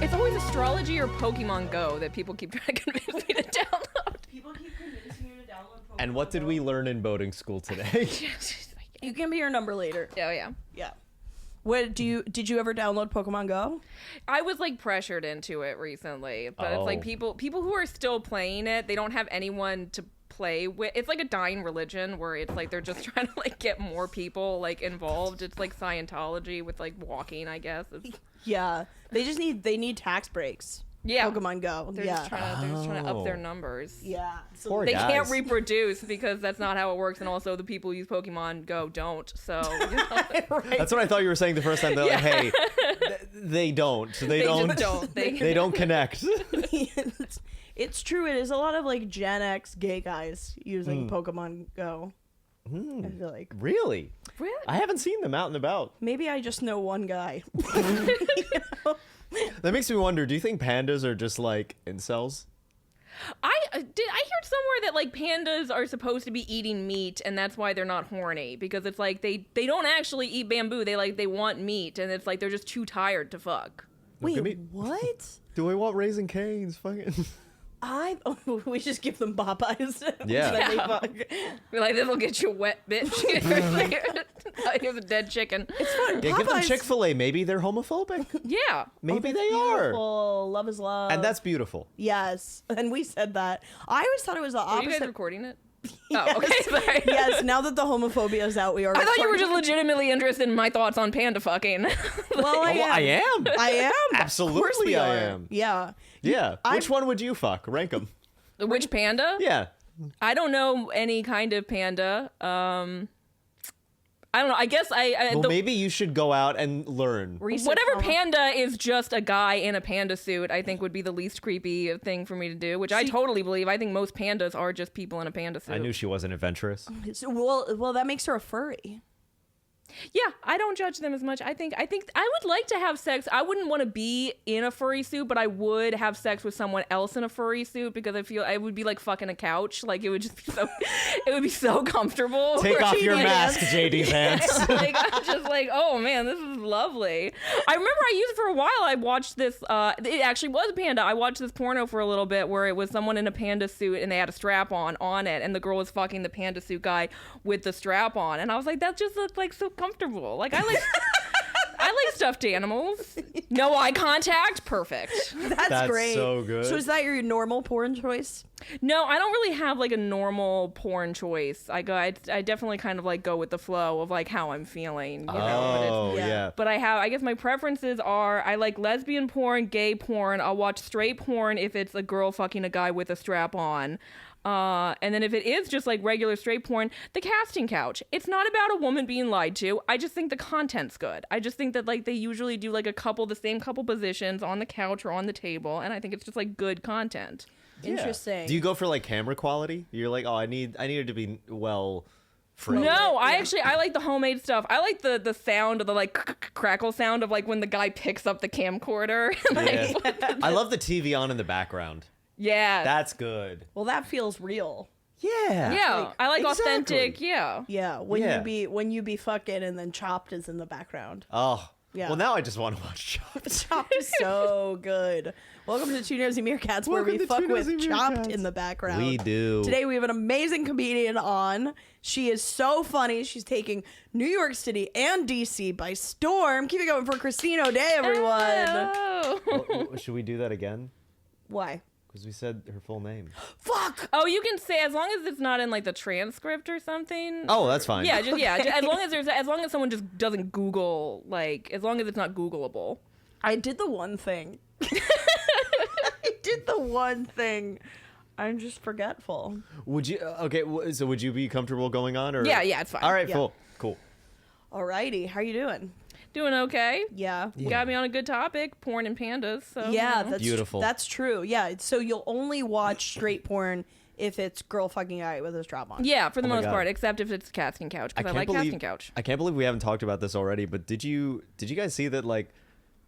It's always astrology or Pokemon Go that people keep trying to convince me to download. People keep convincing you to download Pokemon And what did we learn in boating school today? You can be your number later. Oh yeah. Yeah. Did you ever download Pokemon Go? I was like pressured into it recently, but it's like Oh. people who are still playing it, they don't have anyone to play with. It's like a dying religion where it's like they're just trying to like get more people like involved. It's like Scientology with like walking, I guess. Yeah. They need tax breaks. Yeah. Pokemon Go. They're yeah. just trying to up their numbers. Yeah. Poor They guys. can't reproduce because that's not how it works, and also the people who use Pokemon Go don't. So you know. Right. That's what I thought you were saying the first time. They're like, hey, they don't. They don't. just don't. They don't connect. It's true. It is a lot of like Gen X gay guys using Pokemon Go. I feel like Really? Really? I haven't seen them out and about. maybe I just know one guy. That makes me wonder, do you think pandas are just like incels? I heard somewhere that like pandas are supposed to be eating meat, and that's why they're not horny, because it's like they don't actually eat bamboo. They want meat, and it's like they're just too tired to fuck. Look at Wait, me. what? Do I want Raising Cane's? Fucking. We just give them Popeyes. Yeah. Then they Yeah. fuck. We're like, this'll get you wet, bitch. Here's a dead chicken. It's fun. Yeah, give them Popeyes- Chick-fil-A. Maybe they're homophobic. Yeah. Maybe That's they are. beautiful. Love is love. And that's beautiful. yes. And we said that. I always thought it was the Are you guys opposite. recording it? Yes. Oh, okay. Sorry. Yes. Now that the homophobia is out, we are. I thought you were just recording. legitimately interested in my thoughts on panda fucking. Well, I am. I am. I am. Absolutely Of course we I are. am. Yeah. Yeah. Which one would you fuck? Rank them. Which panda? Yeah. I don't know any kind of panda. I don't know. I guess Well, maybe you should go out and learn. Research whatever homo- panda is just a guy in a panda suit, I think would be the least creepy thing for me to do, which I totally believe. I think most pandas are just people in a panda suit. I knew she wasn't adventurous. Well, that makes her a furry. Yeah, I don't judge them as much. I think I would like to have sex. I wouldn't want to be in a furry suit, but I would have sex with someone else in a furry suit because I feel I would be like fucking a couch. Like it would just be so it would be so comfortable. Take off your Yeah. mask, JD Vance. Like I'm just like, oh man, this is lovely. I remember I used it for a while. I watched this. It actually was a panda. I watched this porno for a little bit where it was someone in a panda suit and they had a strap on it, and the girl was fucking the panda suit guy with the strap on, and I was like, that just looked like so comfortable. Like I like. I like stuffed animals. No eye contact. Perfect. That's great. so good. So is that your normal porn choice? No, I don't really have like a normal porn choice. I definitely kind of like go with the flow of like how I'm feeling. You know. But it's, Oh, yeah. yeah. But I guess my preferences are I like lesbian porn, gay porn. I'll watch straight porn if it's a girl fucking a guy with a strap on. And then if it is just like regular straight porn, the casting couch. It's not about a woman being lied to. I just think the content's good. I just think that like they usually do like the same couple positions on the couch or on the table, and I think it's just like good content. Yeah. Interesting. Do you go for like camera quality? You're like, oh, I need it to be well framed. No, I like the homemade stuff. I like the sound of the like crackle sound of like when the guy picks up the camcorder. Yeah. I love the TV on in the background. Yeah. That's good. Well, that feels real. Yeah. Yeah, I like Exactly. authentic. Yeah. Yeah, Yeah. when you be fucking and then Chopped is in the background. Oh. Yeah. Well, now I just want to watch Chopped. Chopped is so good. Welcome to Two Nosy Meerkats, where Welcome we to fuck Two with Nosy Chopped Meerkats. in the background. We do. Today we have an amazing comedian on. She is so funny. She's taking New York City and DC by storm. Keep it going for Christine O'Day, everyone. Oh. Well, should we do that again? Why? Because we said her full name. Fuck. Oh, you can say as long as it's not in like the transcript or something. Oh, that's fine. Yeah, as long as someone just doesn't Google, like as long as it's not Googleable. I did the one thing. I did the one thing. I'm just forgetful. Would you? Okay. So would you be comfortable going on? Or Yeah, it's fine. All right. Yeah. Cool. Alrighty, how you doing? Doing okay. Yeah. You got me on a good topic, porn and pandas. So Yeah, you know. that's Beautiful. That's true. Yeah, so you'll only watch straight porn if it's girl fucking guy with a strap on. Yeah, for the Oh my most God. part, except if it's casting couch because I like casting couch. I can't believe we haven't talked about this already. But did you guys see that like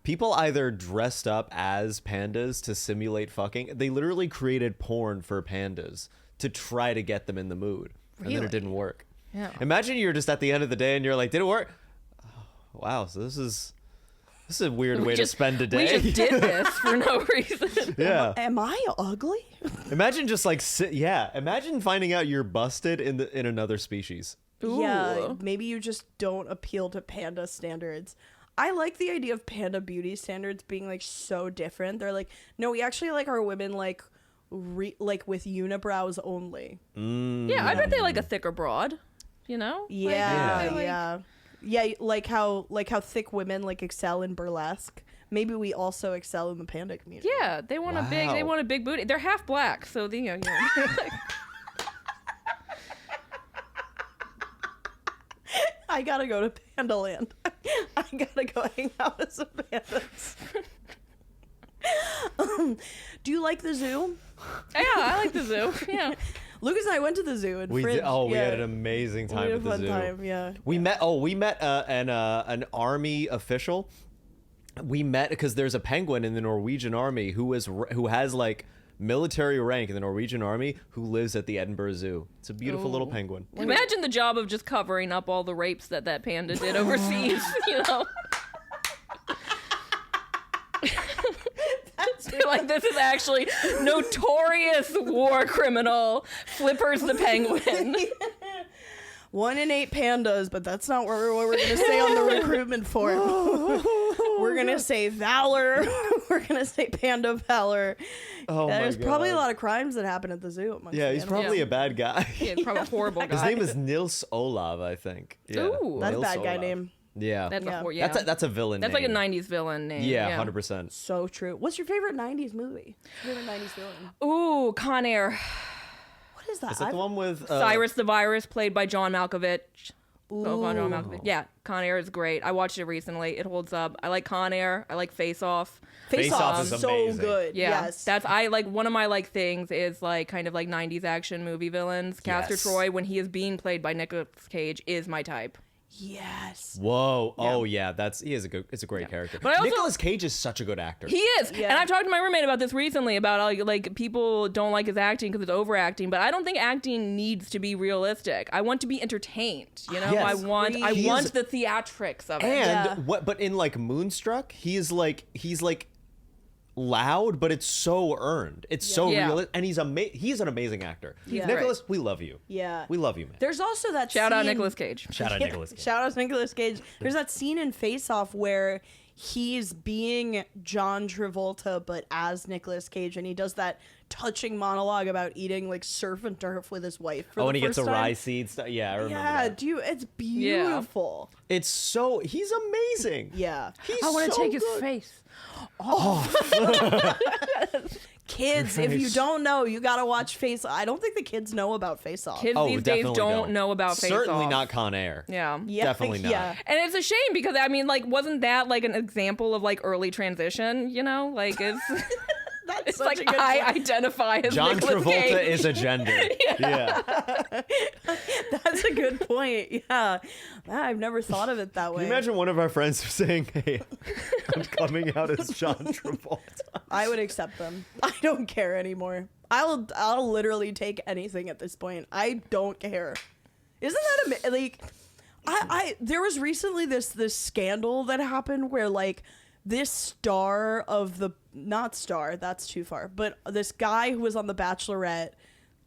people either dressed up as pandas to simulate fucking? They literally created porn for pandas to try to get them in the mood, and then Really? it didn't work. Yeah. Imagine you're just at the end of the day and you're like, did it work? Oh, wow. So this is This is a weird way to spend a day. We just did this for no reason. Yeah. Am I ugly? Imagine just like imagine finding out you're busted in another species. Yeah, Ooh. maybe you just don't appeal to panda standards. I like the idea of panda beauty standards being like so different. They're like, no, we actually like our women like like with unibrows only. Yeah, I bet they like a thicker broad. You know? Yeah, Like, yeah, like how thick women like excel in burlesque. Maybe we also excel in the panda community. Yeah, they want Wow. a big booty. They're half black, so you know. Like, I gotta go to Pandaland. I gotta go hang out with some pandas. Do you like the zoo? yeah, I like the zoo. Yeah. Lucas and I went to the zoo. And We Fridge, did, we yeah. had an amazing We time had a at the fun zoo. time, yeah. We met an army official. We met because there's a penguin in the Norwegian army who has like military rank in the Norwegian army who lives at the Edinburgh Zoo. It's a beautiful little penguin. Imagine the job of just covering up all the rapes that panda did overseas. You know. Be like, this is actually notorious war criminal Flippers the penguin. 1 in 8 pandas, but that's not what we're gonna say on the recruitment form. We're gonna say valor. We're gonna say panda valor. Oh my There's probably a God. lot of crimes that happen at the zoo. Amongst Yeah, the he's animals. probably Yeah. a bad guy. Yeah, probably a horrible His guy. name is Nils Olav, I think. Yeah. Ooh. That's a Nils bad guy Olav. name. Yeah. That's Yeah. a yeah. That's a villain That's name. like a '90s villain name. Yeah, 100%. So true. What's your favorite 90s movie? Favorite 90s villain? Ooh, Con Air. What is that? Is that the one with Cyrus the Virus, played by John Malkovich. Ooh. John Malkovich. Yeah, Con Air is great. I watched it recently. It holds up. I like Con Air. I like Face Off. Face Off Off is is so amazing. good. Yeah, Yes. that's I like one of my like things is like kind of like '90s action movie villains. Castor Yes. Troy, when he is being played by Nicolas Cage, is my type. Yes. Whoa. Oh yeah, it's a great character. But I also- Nicolas Cage is such a good actor. He is, Yeah. and I've talked to my roommate about this recently about like people don't like his acting because it's overacting, but I don't think acting needs to be realistic. I want to be entertained. You know, Yes. I want He is- the theatrics of it. and Yeah. but in like Moonstruck, he's like loud, but it's so earned. It's so Yeah. real, and he's an amazing actor. Yeah. Nicholas, we love you. Yeah. We love you, man. There's also that Shout out scene- Nicolas Cage. Shout out Yeah, Nicholas Cage. Shout out to Nicolas Cage. There's that scene in Face Off where he's being John Travolta, but as Nicolas Cage, and he does that touching monologue about eating like surf and turf with his wife. For Oh, the and he gets first the time. rye seeds. Yeah, I remember Yeah, that. it's beautiful. He's amazing. Yeah. He's I want to so take his good. face. Kids, if you don't know, you gotta watch Face Off. I don't think the kids know about Face Off. Kids Oh, these days definitely don't know about Face Certainly Off. not Con Air. Yeah. Yeah, Definitely not. Yeah. And it's a shame because I mean, like, wasn't that like an example of like early transition? You know, like it's That's it's such like a good I point. identify as John Nicolas Travolta Cage. is a gender. Yeah. That's a good point. Yeah. I've never thought of it that way. Can you imagine one of our friends saying, "Hey, I'm coming out as John Travolta"? I would accept them. I don't care anymore. I'll literally take anything at this point. I don't care. Isn't that like I there was recently this scandal that happened where like this star of the not star, that's too far, but this guy who was on The Bachelorette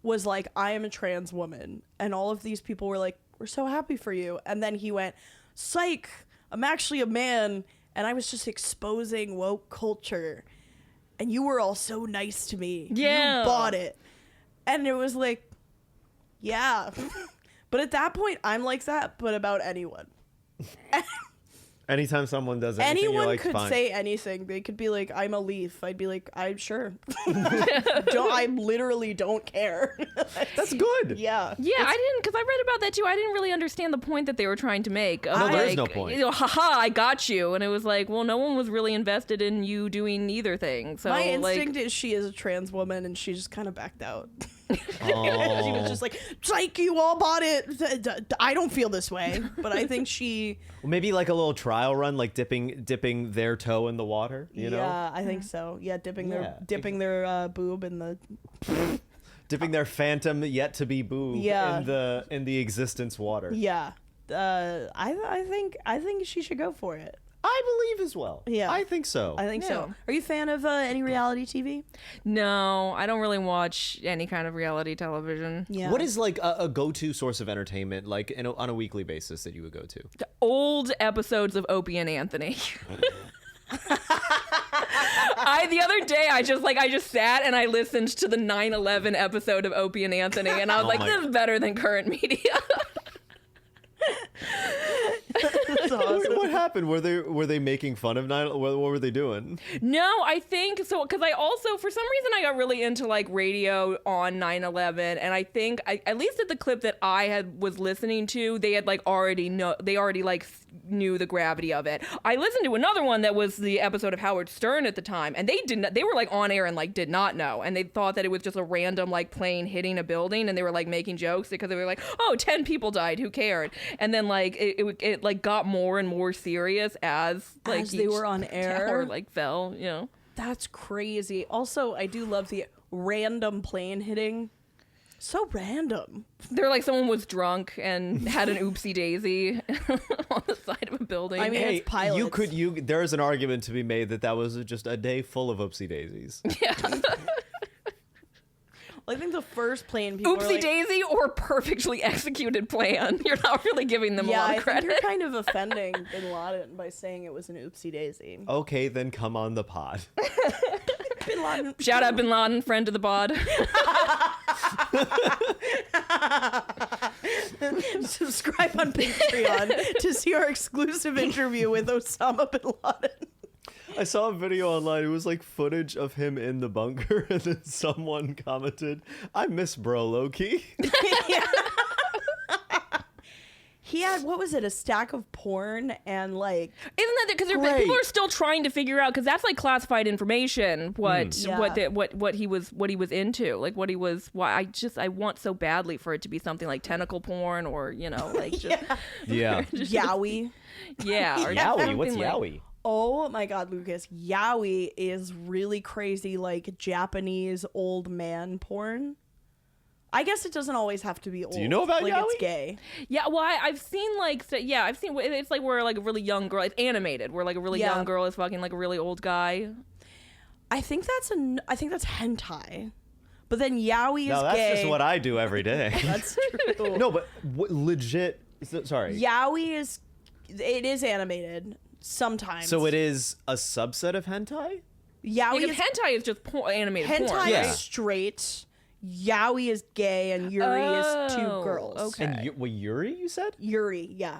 was like, I am a trans woman, and all of these people were like, we're so happy for you, and then he went, psych, I'm actually a man, and I was just exposing woke culture, and you were all so nice to me. Yeah. You bought it. And it was like, yeah. But at that point, I'm like that, but about anyone. Anytime someone does anything, Anyone you're like, could fine. say anything. They could be like, I'm a leaf. I'd be like, I'm sure. I literally don't care. That's good. Yeah. Yeah, I didn't because I read about that too. I didn't really understand the point that they were trying to make. Of, No, there is like, no point. You know, haha, I got you, and it was like, well, no one was really invested in you doing either thing. So My like, instinct is she is a trans woman, and she just kind of backed out. Oh. She was just like, psych, you all bought it. I don't feel this way. But I think she... Well, maybe like a little trial run, like dipping their toe in the water. You know, Yeah, I think so. Yeah, dipping their boob in the... dipping their phantom yet to be boob Yeah. in the existence water. Yeah. I think she should go for it. I'm I believe as well. Yeah. I think so. I think Yeah. so. Are you a fan of any reality TV? No, I don't really watch any kind of reality television. Yeah. What is like a go-to source of entertainment, like on a weekly basis, that you would go to? The old episodes of Opie and Anthony. The other day I just sat and I listened to the 9/11 episode of Opie and Anthony, and I was like, this is better than current media. That's awesome. What happened? Were they making fun of 9? What were they doing? No, I think so, because I also, for some reason, I got really into like radio on 9/11, and I think at least at the clip that I was listening to, they had already knew the gravity of it. I listened to another one that was the episode of Howard Stern at the time, and they were on air and did not know, and they thought that it was just a random plane hitting a building, and they were making jokes because they were like, oh, 10 people died, who cared? And then it got more and more serious as they were on air. Tower fell, you know. That's crazy. Also, I do love the random plane hitting. So random. They're someone was drunk and had an oopsie daisy on the side of a building. I mean, Hey, it's pilots. there is an argument to be made that was just a day full of oopsie daisies. Yeah. I think the first plane people Oopsie daisy or perfectly executed plan. You're not really giving them a lot of I think credit. you're kind of offending Bin Laden by saying it was an oopsie daisy. Okay, then come on the pod. Bin Laden. Shout out Bin Laden, friend of the pod. Subscribe on Patreon to see our exclusive interview with Osama Bin Laden. I saw a video online. It was footage of him in the bunker, and then someone commented, "I miss bro low-key." He had, what was it, a stack of porn and Isn't that because Great. people are still trying to figure out, because that's classified information what Yeah. what he was into, I want so badly for it to be something like tentacle porn or just Yeah. yaoi. yeah or Yowie, what's something yowie? Oh my god, Lucas. Yaoi is really crazy, Japanese old man porn. I guess it doesn't always have to be old. Do you know about it's yaoi? gay. Yeah, well, I've seen I've seen it's where a really young girl, it's animated, where a really Yeah. young girl is fucking a really old guy. I think that's hentai. But then yaoi is No, that's gay. just what I do every day. That's true. No, but legit. Sorry. Yaoi is animated sometimes. So it is a subset of hentai? Yaoi Because is hentai is just animated porn. hentai right? Yeah. is straight. Yaoi is gay and Yuri is two Oh, girls. okay. And Yuri, you said? Yuri, yeah.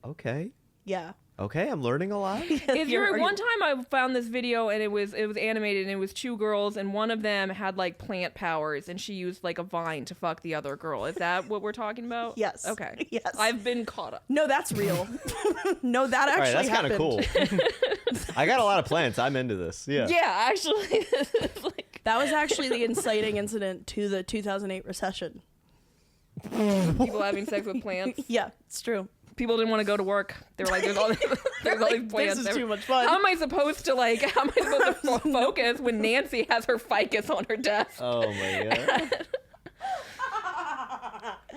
Okay. Yeah. Okay, I'm learning a lot. If you're one time I found this video and it was animated and it was two girls and one of them had plant powers and she used a vine to fuck the other girl. Is that what we're talking about? Yes. Okay. Yes. I've been caught up. No, that's real. No, that All actually right, that's kind of happened. cool. I got a lot of plants. I'm into this. Yeah. Yeah, actually. That was actually the inciting incident to the 2008 recession. People having sex with plants. Yeah, it's true. People didn't want to go to work. They were there's all these plants. This is too much fun. How am I supposed to focus when Nancy has her ficus on her desk? Oh my god.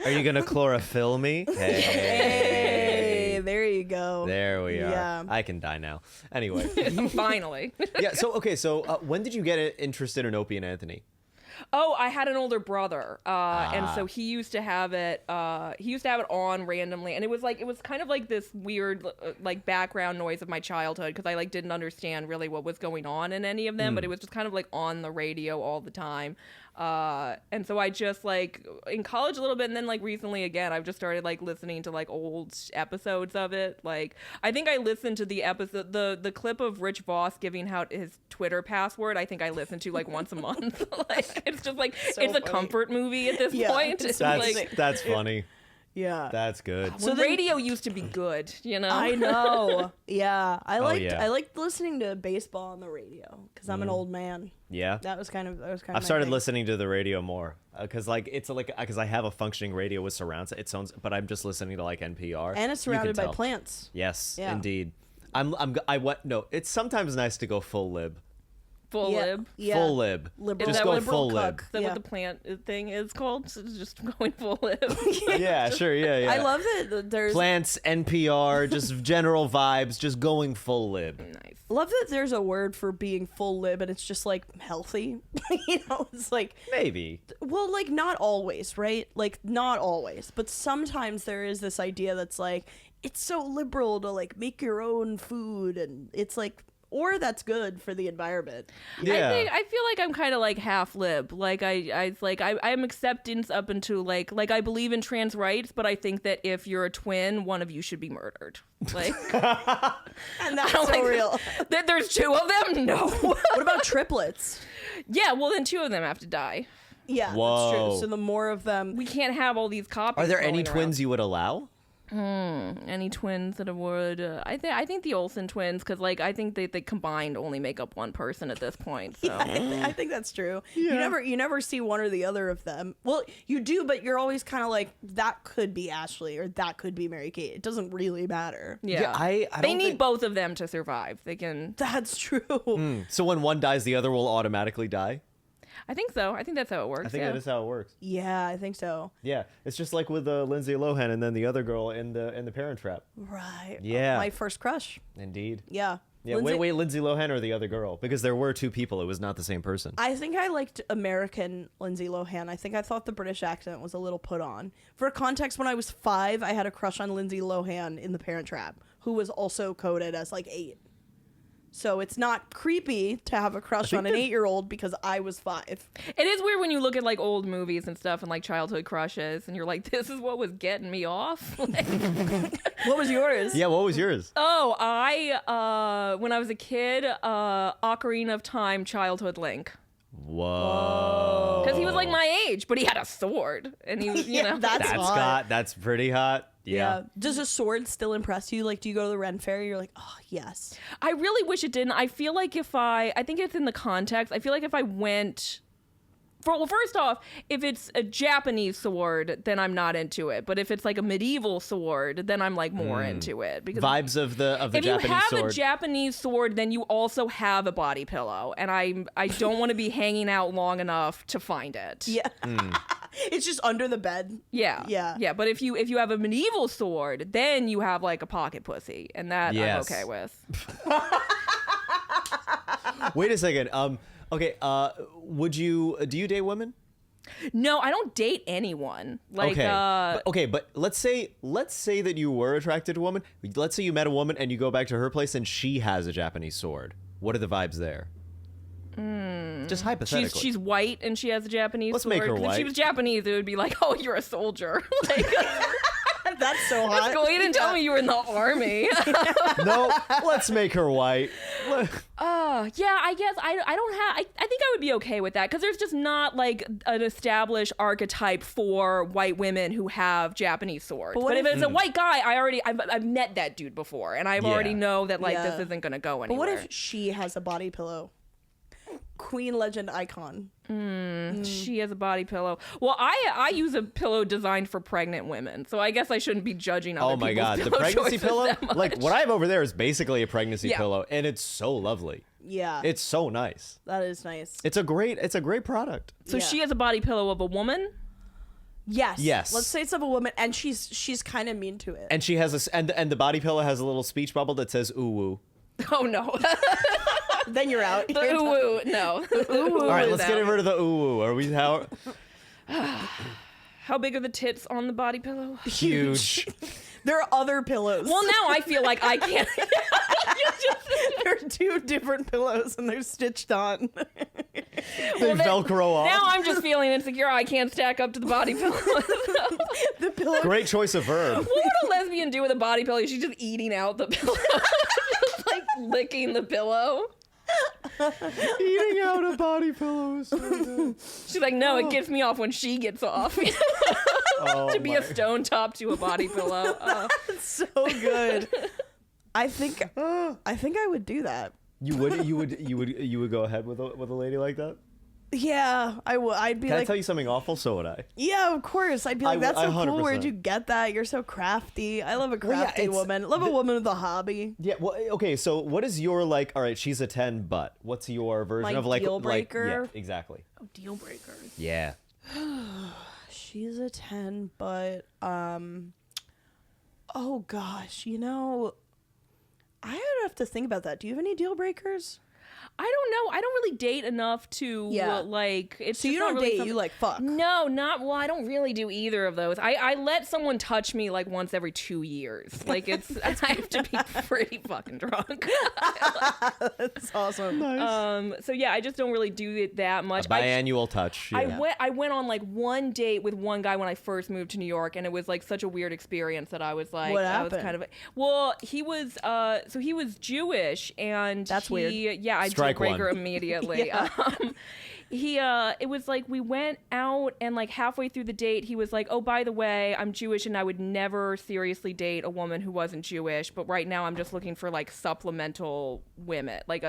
Are you gonna chlorophyll me? Hey, there you go. There we are. Yeah. I can die now. Anyway. Finally. Yeah. So okay. So when did you get interested in Opie and Anthony? Oh, I had an older brother, and so he used to have it. He used to have it on randomly, and it was kind of this weird background noise of my childhood because I didn't understand really what was going on in any of them, but it was just kind of on the radio all the time. And so I just in college a little bit, and then recently again I've just started listening to old episodes of it. I think I listened to the episode, the clip of Rich Voss giving out his Twitter password. I think I listen to once a month. It's just So it's a funny. comfort movie at this Yeah, point. it's It's That's funny. Yeah. That's good. when radio used to be good, you know. I know. Yeah. I yeah. liked listening to baseball on the radio because I'm an old man. Yeah. That was kind of I've my started thing. listening to the radio more because because I have a functioning radio with surround. It sounds, but I'm just listening to NPR. And it's You can surrounded by tell. plants. Yes, Yeah. indeed. No, it's sometimes nice to go full lib. Full Yeah. lib. Yeah. Full lib. Liberal. Is Just that go what- full liberal lib. cuck. Is that Yeah. what the plant thing is called? So it's just going full lib. Yeah, sure. Yeah. I love that there's plants, NPR, just general vibes, just going full lib. Nice. love that there's a word for being full lib and it's just like healthy. It's like, Maybe. well, like not always, right? Like not always, but sometimes there is this idea that's like it's so liberal to like make your own food, and it's like, or that's good for the environment. Yeah. I feel like I'm kind of like half lib. Like I'm acceptance up into like I believe in trans rights, but I think that if you're a twin, one of you should be murdered. Like And that's don't so like real. that there's two of them? No. What about triplets? Yeah, well then two of them have to die. Yeah, that's Whoa. true. So the more of them, We can't have all these copies. Are there any rolling twins you would allow? around. Any twins that would? I think the Olsen twins, because like I think they combined only make up one person at this point. So. I think that's true. You never see one or the other of them. Well, you do, but you're always kind of like that could be Ashley or that could be Mary Kate. It doesn't really matter. Yeah, I they don't need think- both of them to survive. They can. That's true. So when one dies, the other will automatically die? I think so. I think that's how it works. I think yeah. that is how it works. Yeah, I think so. Yeah, it's just like with Lindsay Lohan and then the other girl in the Parent Trap. Right. Yeah. My first crush. Indeed. Yeah. Yeah, Lindsay- wait, Lindsay Lohan or the other girl? Because there were two people. It was not the same person. I think I liked American Lindsay Lohan. I think I thought the British accent was a little put on. For context, when I was 5, I had a crush on Lindsay Lohan in The Parent Trap, who was also coded as like 8. So it's not creepy to have a crush on an 8-year-old because I was 5. It is weird when you look at like old movies and stuff and like childhood crushes, and you're like, this is what was getting me off. Like, What was yours? Yeah, what was yours? oh, I when I was a kid, Ocarina of Time childhood Link. Whoa. Because he was like my age, but he had a sword, and he was, you Yeah, know, that's hot. That's pretty hot. Yeah. Does a sword still impress you? Like, do you go to the Ren Fair? You're like, oh, yes. I really wish it didn't. I feel like I think it's in the context. I feel like if I went, well, first off, if it's a Japanese sword, then I'm not into it. But if it's like a medieval sword, then I'm like more into it. Because Vibes of the if Japanese you have sword. a Japanese sword, then you also have a body pillow, and I don't want to be hanging out long enough to find it. Yeah. It's just under the bed. Yeah. Yeah. Yeah. But if you have a medieval sword, then you have like a pocket pussy, and that Yes. I'm okay with. Wait a second. Okay. Do you date women? No, I don't date anyone. Like, But let's say that you were attracted to a woman. Let's say you met a woman and you go back to her place and she has a Japanese sword. What are the vibes there? Just hypothetically. she's white and she has a Japanese Let's sword. make her 'Cause If she white. was Japanese, it would be like, oh, you're a soldier. Like, That's so hot. go in and tell me you were in the army. No, let's make her white. Yeah, I guess I don't have. I think I would be okay with that because there's just not like an established archetype for white women who have Japanese swords. But what But if if- it's a white guy, I've met that dude before, and I've Yeah. already know that like Yeah. this isn't gonna go But anywhere. what if she has a body pillow? Queen legend icon. She has a body pillow? Well, I use a pillow designed for pregnant women, so I guess I shouldn't be judging other Oh my people's god, the pillow pregnancy choices pillow? that Like much. what I have over there is basically a pregnancy Yeah. pillow and it's so lovely. Yeah. It's so nice. That is nice. It's a great product. So Yeah. she has a body pillow of a woman. Yes. Yes. Let's say it's of a woman, and she's kind of mean to it. And she has and the body pillow has a little speech bubble that says ooh woo. Oh no, Then you're out. the ooh woo, no. The ooh woo. All right, is let's get out. rid of the ooh woo. Are we how How big are the tits on the body pillow? huge? There are other pillows. Well, now I feel like I can't. there are 2 different pillows, and they're stitched on. They Velcro off. Now I'm just feeling insecure. I can't stack up to the body pillow. The pillow. Great choice of verb. What would a lesbian do with a body pillow? She's just eating out the pillow, just like licking the pillow. Eating out a body pillow is so good. She's like, no, it gets me off when she gets off. Oh, To be a stone top to a body pillow. So good. I think I would do that. you would go ahead with a lady like that? Yeah, I'd be Can I like, tell you something awful? So would I. yeah, of course. I'd be like, that's so cool. 100%. Where'd you get that? You're so crafty. I love a Well, yeah, crafty it's- woman. Love a woman with a hobby. Yeah. Well, okay. So what is your like? All right, she's a 10, but what's your version My of like deal like? breaker? Yeah, exactly. Oh, deal breakers. Yeah. She's a 10, but oh gosh, I would have to think about that. Do you have any deal breakers? I don't know. I don't really date enough to like. It's So just you not don't really date, something- you like fuck. No, not well. I don't really do either of those. I let someone touch me like once every 2 years. Like it's I have to be pretty fucking drunk. That's awesome. So yeah, I just don't really do it that much. Biannual touch. Yeah. I went on like one date with one guy when I first moved to New York, and it was like such a weird experience that I was like, What I was happened? kind of well, he was so he was Jewish, and That's weird. Yeah, I Strike deal breaker one. immediately. It was like we went out, and like halfway through the date, he was like, "Oh, by the way, I'm Jewish, and I would never seriously date a woman who wasn't Jewish. But right now, I'm just looking for like supplemental women, like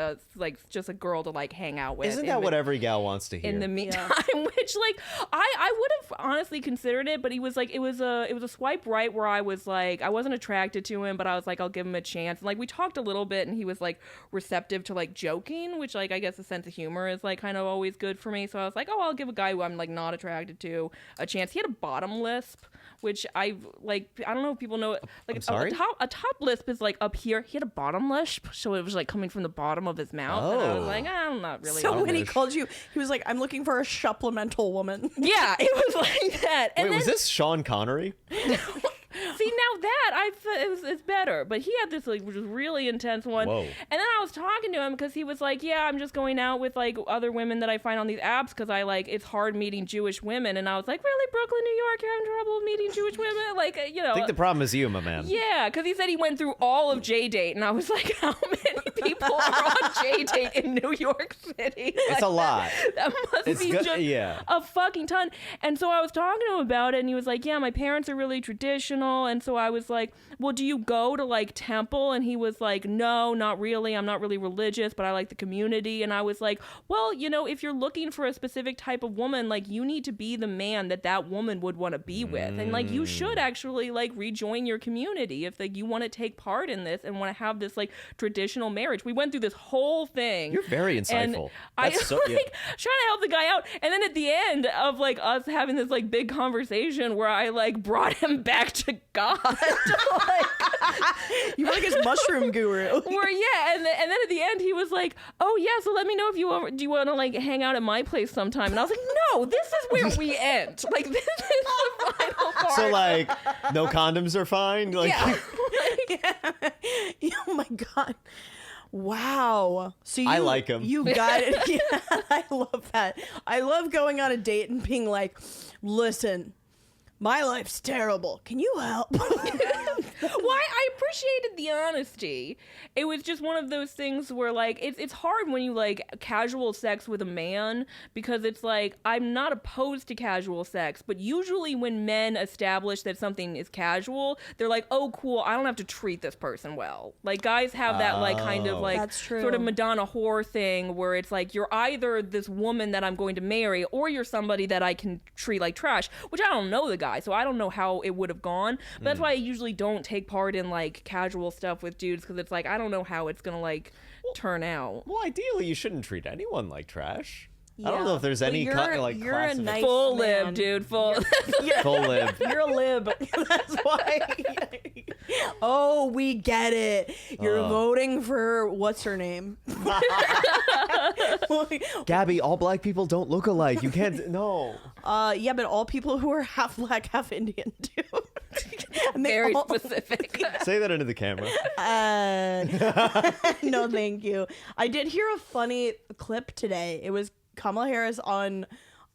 just a girl to like hang out with." Isn't that what every gal wants to hear? in the meantime, which like I would have honestly considered it, but he was like it was a swipe right where I was like I wasn't attracted to him, but I was like I'll give him a chance. And like we talked a little bit, and he was like receptive to like joking, which like I guess a sense of humor is like kind of always good for me. So I was like, oh, I'll give a guy who I'm like not attracted to a chance. He had a bottom lisp, which I don't know if people know. Like I'm sorry? a top lisp is like up here. He had a bottom lisp, so it was like coming from the bottom of his mouth. And I was Oh. like, I'm not really. So when he wish. called you, he was like, I'm looking for a supplemental woman. Yeah, it was like that. And Wait, then, was this Sean Connery? see now that it's better, but he had this like which was really intense one. Whoa. And then I was talking to him because he was like, yeah, I'm just going out with like other women that I find on these apps because I like it's hard meeting Jewish women. And I was like, really, Brooklyn, New York, you're having trouble meeting Jewish women? Like, I think the problem is you, my man. Yeah, because he said he went through all of J-Date, and I was like, how many people are on J-Date in New York City? It's a lot. That must It's be go- just yeah. a fucking ton. And so I was talking to him about it, and he was like, yeah, my parents are really traditional. And so I was like, well, do you go to like temple? And he was like, no, not really. I'm not really religious, but I like the community. And I was like, well, if you're looking for a specific type of woman, like you need to be the man that woman would want to be with. And like you should actually like rejoin your community if like you want to take part in this and want to have this like traditional marriage. We went through this whole thing. You're very And insightful. I That's so, yeah. like trying to help the guy out, and then at the end of like us having this like big conversation where I like brought him back to God, like, You were like his mushroom guru. where yeah, and then at the end he was like, oh yeah, so let me know if do you want to like hang out at my place sometime? And I was like, no, this is where we end. Like this is the final part. So like, no condoms are fine. Like, yeah. Oh my god. Wow. So I like him. You got it. Yeah, I love that. I love going on a date and being like, listen, my life's terrible. Can you help? Well, I appreciated the honesty. It was just one of those things where like it's hard when you like casual sex with a man because it's like I'm not opposed to casual sex, but usually when men establish that something is casual, they're like, oh cool, I don't have to treat this person well. Like guys have that like kind of Oh. like That's true. sort of Madonna whore thing where it's like you're either this woman that I'm going to marry or you're somebody that I can treat like trash, which I don't know the guy, so I don't know how it would have gone. But that's why I usually don't take part in like casual stuff with dudes because it's like I don't know how it's gonna like turn out. well, ideally, you shouldn't treat anyone like trash. I don't Yeah. know if there's But any you're a classification. nice Full man. lib, dude. Full. Full lib. You're a lib. That's why. Oh, we get it. You're voting for what's her name? Gabby, all black people don't look alike. You can't. No. Yeah, but all people who are half black, half Indian too. And they Very all- specific. Say that into the camera. No, thank you. I did hear a funny clip today. It was Kamala Harris on.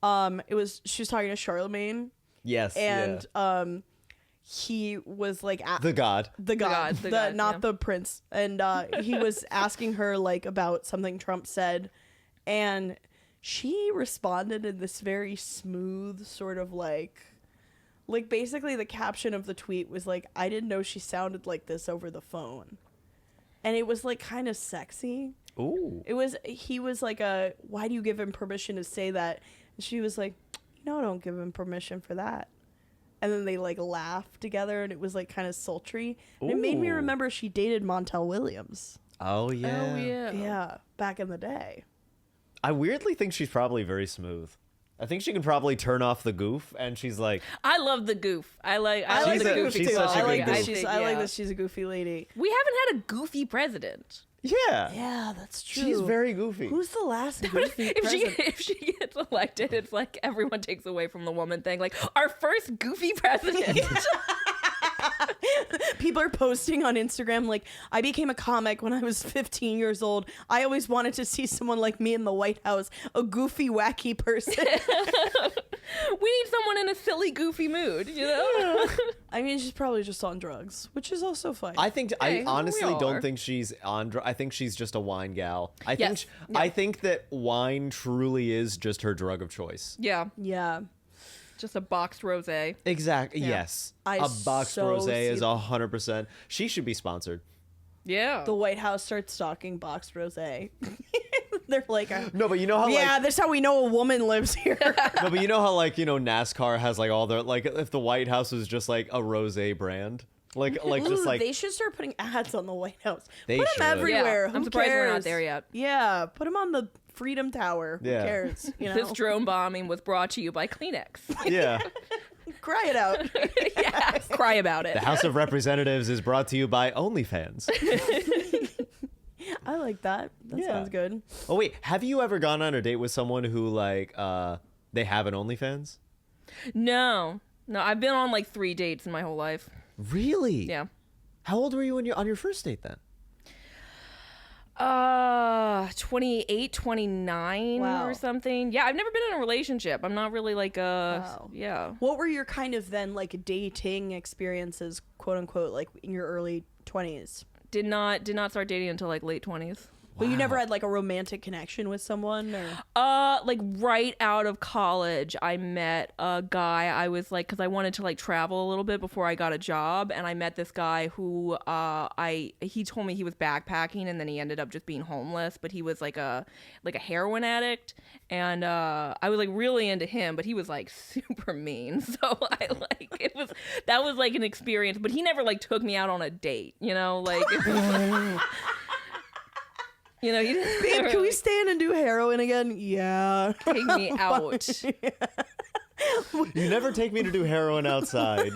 She was talking to Charlemagne, Yes. and yeah. he was like The God. the god, the god, not yeah. the prince, and he was asking her like about something Trump said, and she responded in this very smooth sort of like basically the caption of the tweet was like, I didn't know she sounded like this over the phone, and it was like kind of sexy. Ooh. He was like, why do you give him permission to say that? And she was like, no, don't give him permission for that. And then they like laughed together, and it was like kind of sultry. And it made me Ooh. remember she dated Montel Williams. Oh yeah. Oh yeah. Yeah, back in the day. I weirdly think she's probably very smooth. I think she can probably turn off the goof, and she's like, I love the goof. I like She's the a- goofy she's too. such a I like good that goof. she's. think, I like yeah. that she's a goofy lady. We haven't had a goofy president. yeah, Yeah, that's true. she's very goofy. Who's the last goofy president? If she gets elected, it's like everyone takes away from the woman thing. Like our first goofy president. People are posting on Instagram like, I became a comic when I was 15 years old. I always wanted to see someone like me in the White House, a goofy, wacky person. We need someone in a silly, goofy mood, you know? I mean, she's probably just on drugs, which is also fine. I think Hey, I honestly we don't are. think she's on. I think she's just a wine gal. I Yes. think I think that wine truly is just her drug of choice. Yeah, Yeah. just a boxed rosé. Exactly. Yeah. Yes. I A boxed so rosé is see- 100%. She should be sponsored. Yeah. The White House starts stocking boxed rosé. They're like, No, but you know how yeah, like that's how we know a woman lives here. no, but you know how like NASCAR has like all their like if the White House was just like a rosé brand, like just Ooh, like they should start putting ads on the White House. They put should. them everywhere. Yeah, Who I'm surprised we're not cares? there yet. Yeah, put them on the Freedom Tower. Yeah. Who cares? You know, This drone bombing was brought to you by Kleenex. yeah. cry it out. Yeah, cry about it. The House of Representatives is brought to you by OnlyFans. I like that. That Yeah. sounds good. Oh wait, have you ever gone on a date with someone who like they have an OnlyFans? No, I've been on like 3 dates in my whole life. Really? Yeah. How old were you when on your first date then? 28, 29 Wow. or something. Yeah, I've never been in a relationship. I'm not really like a Wow. yeah. What were your kind of then like dating experiences, quote unquote, like in your early 20s? Did not start dating until like late 20s. But you never had like a romantic connection with someone, or Like right out of college, I met a guy. I was like, because I wanted to like travel a little bit before I got a job, and I met this guy who he told me he was backpacking, and then he ended up just being homeless. But he was like a heroin addict, and I was like really into him, but he was like super mean. So that was like an experience. But he never like took me out on a date, you know, like. You know, he didn't babe, can we really stand and do heroin again? Yeah. take me out. You never take me to do heroin outside.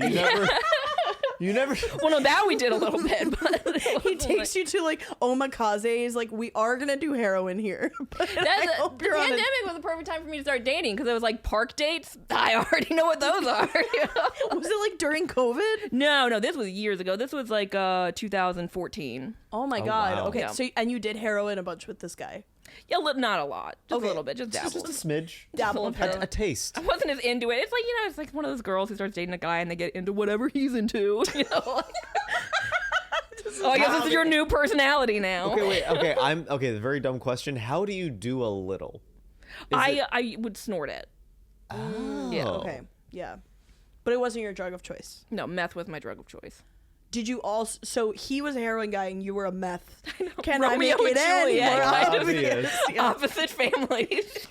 You never Well, no, that we did a little bit, but He takes you to like omakase. Like, we are gonna do heroin here. But I the hope you're on a- pandemic was the perfect time for me to start dating because it was like park dates. I already know what those are. You know? Was it like during COVID? No, this was years ago. This was like 2014. Oh my Oh, god. wow. Okay, Yeah. so and you did heroin a bunch with this guy. Yeah, not a lot, just Okay. a little bit, just dabble. just a smidge. Dabble of heroin. A taste. I wasn't as into it. It's like, you know, it's like one of those girls who starts dating a guy and they get into whatever he's into. You know, like, oh, I guess this is your new personality now. Okay, wait. Okay, okay. The very dumb question. How do you do a little? I would snort it. Yeah. Oh. Okay, yeah, but it wasn't your drug of choice. No, meth was my drug of choice. Did you also? So he was a heroin guy and you were a meth. Can I Romeo make and it any Juliet, more kind of. obvious? Yeah. Opposite families.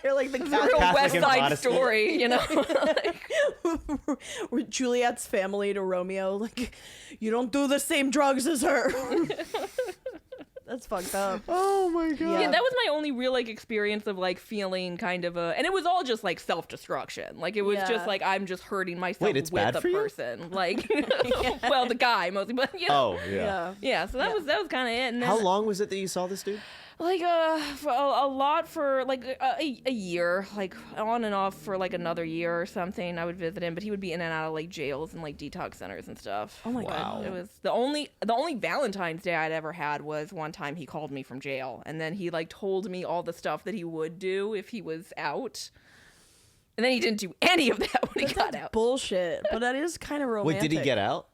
You're like the Real Catholic West and Side Protestant. Story, you know. With Juliet's family to Romeo, like, you don't do the same drugs as her. That's fucked up. Oh my god. Yeah. Yeah, that was my only real like experience of like feeling kind of and it was all just like self-destruction. Like it was Yeah. just like I'm just hurting myself Wait, it's with bad a for you? person. Like, well, the guy mostly, but you know. Oh yeah. Yeah, so that was kind of it. And then, How long was it that you saw this dude? like for a lot for like a year, like on and off for like another year or something. I would visit him, but he would be in and out of like jails and like detox centers and stuff. Oh my But God. it was the only Valentine's Day I'd ever had was one time he called me from jail, and then he like told me all the stuff that he would do if he was out, and then he didn't do any of that when he got out. Bullshit. But that is kind of romantic. Wait, did he get out?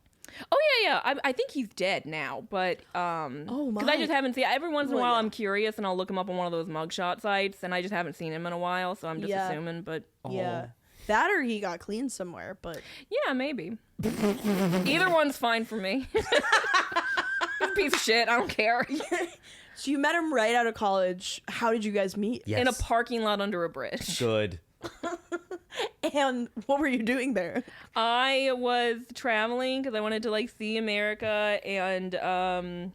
Oh yeah. I think he's dead now, but Oh, because my. I just haven't seen. Every once in a Well, while, yeah. I'm curious and I'll look him up on one of those mugshot sites, and I just haven't seen him in a while, so I'm just Yeah. assuming. But Yeah. That or he got clean somewhere, but yeah, maybe. Either one's fine for me. It's piece of shit. I don't care. So you met him right out of college. How did you guys meet? Yes. In a parking lot under a bridge. Good. And what were you doing there? I was traveling because I wanted to like see America, and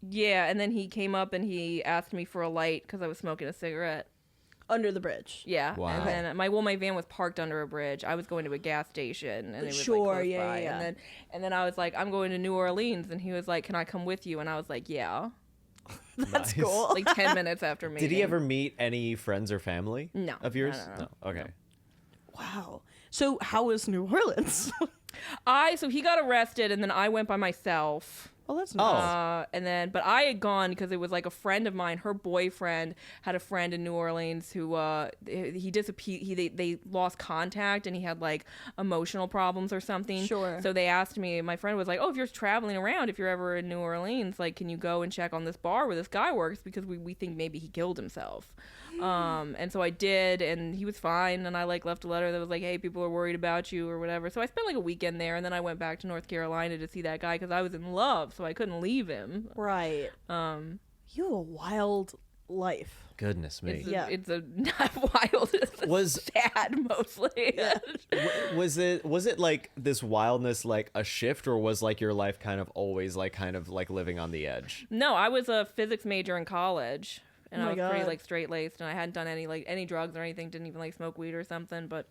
yeah, and then he came up and he asked me for a light because I was smoking a cigarette. Under the bridge. Yeah. Wow. And then my van was parked under a bridge. I was going to a gas station, and it was Sure, like close yeah, by. yeah. And then I was like, I'm going to New Orleans, and he was like, can I come with you? And I was like, yeah. That's Nice. cool. Like 10 minutes after meeting. Did he ever meet any friends or family? No. Of yours? No. Okay. Wow. So how was New Orleans? So he got arrested, and then I went by myself. Oh, that's nice. But I had gone because it was like a friend of mine. Her boyfriend had a friend in New Orleans who he disappeared. They lost contact, and he had like emotional problems or something. Sure. So they asked me. My friend was like, "Oh, if you're traveling around, if you're ever in New Orleans, like, can you go and check on this bar where this guy works because we think maybe he killed himself." And so I did, and he was fine. And I like left a letter that was like, "Hey, people are worried about you" or whatever. So I spent like a weekend there, and then I went back to North Carolina to see that guy because I was in love, so I couldn't leave him. Right. You have a wild life. Goodness me. It's a not wild. It's sad mostly. Yeah. Was it like this wildness like a shift, or was like your life kind of always like kind of like living on the edge? No, I was a physics major in college. And Oh I my was pretty God. like straight laced, and I hadn't done any drugs or anything. Didn't even like smoke weed or something. But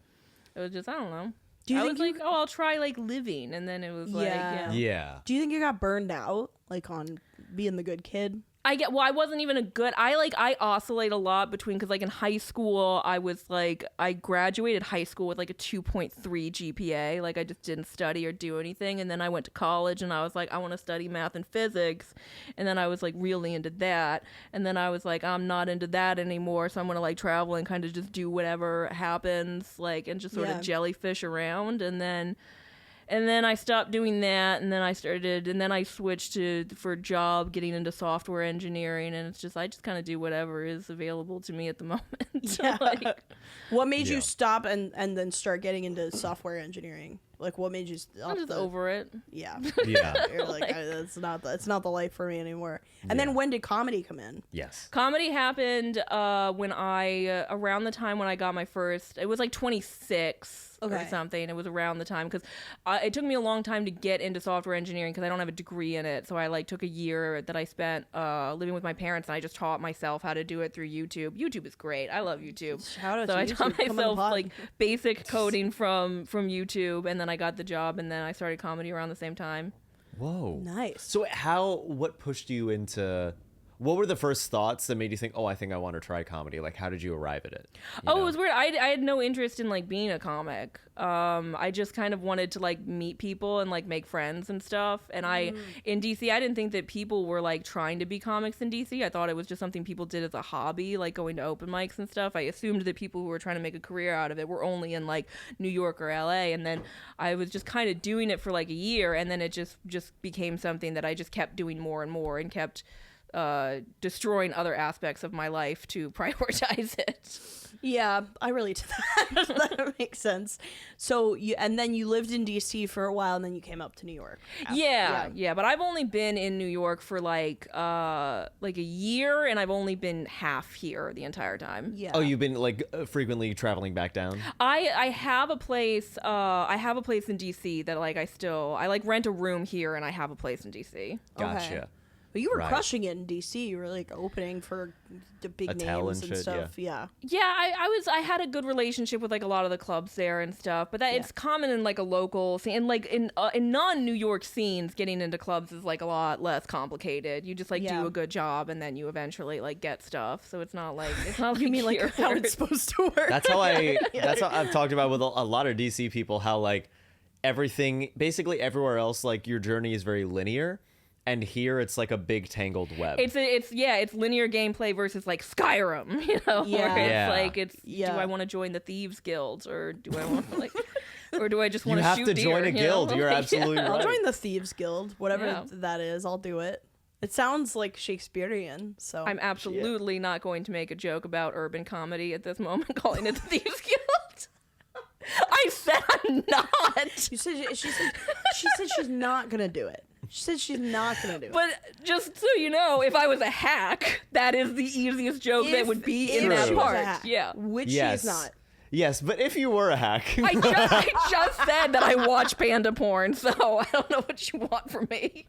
it was just, I don't know. Do you I think was like, oh, I'll try like living, and then it was like, Yeah. Yeah. Do you think you got burned out, like on being the good kid? I wasn't even a good, I oscillate a lot between, because like in high school, I graduated high school with like a 2.3 GPA. Like I just didn't study or do anything. And then I went to college, and I was like, I want to study math and physics. And then I was like really into that. And then I was like, I'm not into that anymore. So I'm going to like travel and kind of just do whatever happens, like, and just sort of jellyfish around. And then I stopped doing that, and then I switched for a job getting into software engineering, and I just kind of do whatever is available to me at the moment. Yeah. What made Yeah. you stop and then start getting into software engineering? Like, what made you stop? I'm just over it. Yeah. Yeah. You're like, it's not the life for me anymore. And then when did comedy come in? Yes. Comedy happened when around the time when I got my first, it was like 26 or Okay. something. It was around the time, because it took me a long time to get into software engineering because I don't have a degree in it. So I like took a year that I spent living with my parents, and I just taught myself how to do it through YouTube. YouTube is great. I love YouTube. Shout out So to I YouTube. taught Come on the myself pod. like basic coding from YouTube, and then I got the job, and then I started comedy around the same time. Whoa. Nice. So what pushed you into, what were the first thoughts that made you think, oh, I think I want to try comedy? Like, how did you arrive at it? It was weird. I had no interest in like being a comic. I just kind of wanted to like meet people and like make friends and stuff. And in DC, I didn't think that people were like trying to be comics in DC. I thought it was just something people did as a hobby, like going to open mics and stuff. I assumed that people who were trying to make a career out of it were only in like New York or LA. And then I was just kind of doing it for like a year, and then it just became something that I just kept doing more and more, and kept destroying other aspects of my life to prioritize it. Yeah, I relate to that. That makes sense. So then you lived in DC for a while, and then you came up to New York. Yeah, but I've only been in New York for like a year, and I've only been half here the entire time. Yeah. Oh, you've been like frequently traveling back down? I have a place in DC that like I like rent a room here, and I have a place in DC. Gotcha. Okay. But you were Right. crushing it in DC. You were like opening for the big Attell names and and shit, stuff. Yeah. Yeah, I had a good relationship with like a lot of the clubs there and stuff, but it's common in like a local scene, and like in non-New York scenes, getting into clubs is like a lot less complicated. You just like do a good job, and then you eventually like get stuff. So it's not like You mean like here how where it's supposed to work? That's how that's how I've talked about with a lot of DC people, how like everything, basically everywhere else, like your journey is very linear. And here it's like a big tangled web. It's linear gameplay versus like Skyrim, you know? Yeah. Where Yeah. do I want to join the Thieves Guild, or do I want to like, or do I just want You to have shoot to deer, join a you know? guild. You're Like, absolutely I'll right. join the Thieves Guild, whatever Yeah. that is. I'll do it. It sounds like Shakespearean, so I'm absolutely not going to make a joke about urban comedy at this moment, calling it the Thieves Guild. I said I'm not. She said she's not gonna do it. She said she's not gonna do it. But just so you know, if I was a hack, that is the easiest joke that would be in If that she was a part. hack, Yeah. which Yes. she's not. Yes, but if you were a hack, I just said that I watch panda porn, so I don't know what you want from me.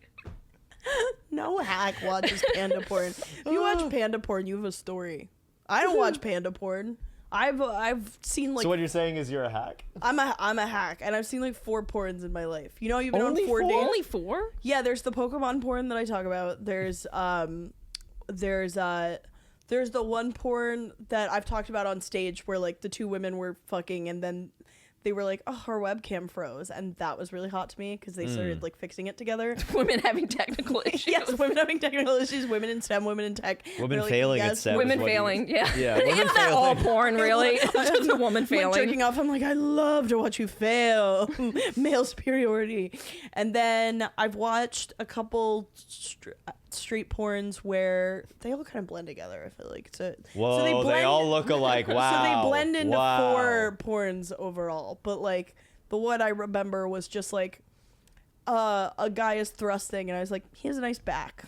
No hack watches panda porn. If you watch panda porn, you have a story. I don't watch panda porn. I've seen like so what you're saying is you're a hack? I'm a hack, and I've seen like 4 porns in my life. You know, you've been Only on 4 4? dates. Only 4? Yeah, there's the Pokemon porn that I talk about. There's the one porn that I've talked about on stage where like the 2 women were fucking and then they were like, oh, our webcam froze, and that was really hot to me because they started like fixing it together. Women having technical issues. Yes, women having technical issues, women in STEM, women in tech. Women They're like, failing at yes, STEM. Women is what you- failing, yeah. Yeah, women Isn't that all failing. porn, really? It's just a woman When failing. jerking off, I'm like, I love to watch you fail. Male superiority. And then I've watched a couple street porns where they all kind of blend together, I feel like. Whoa, so they all look alike. Wow. So they blend into Wow. 4 porns overall. But like the one I remember was just like a guy is thrusting and I was like, he has a nice back.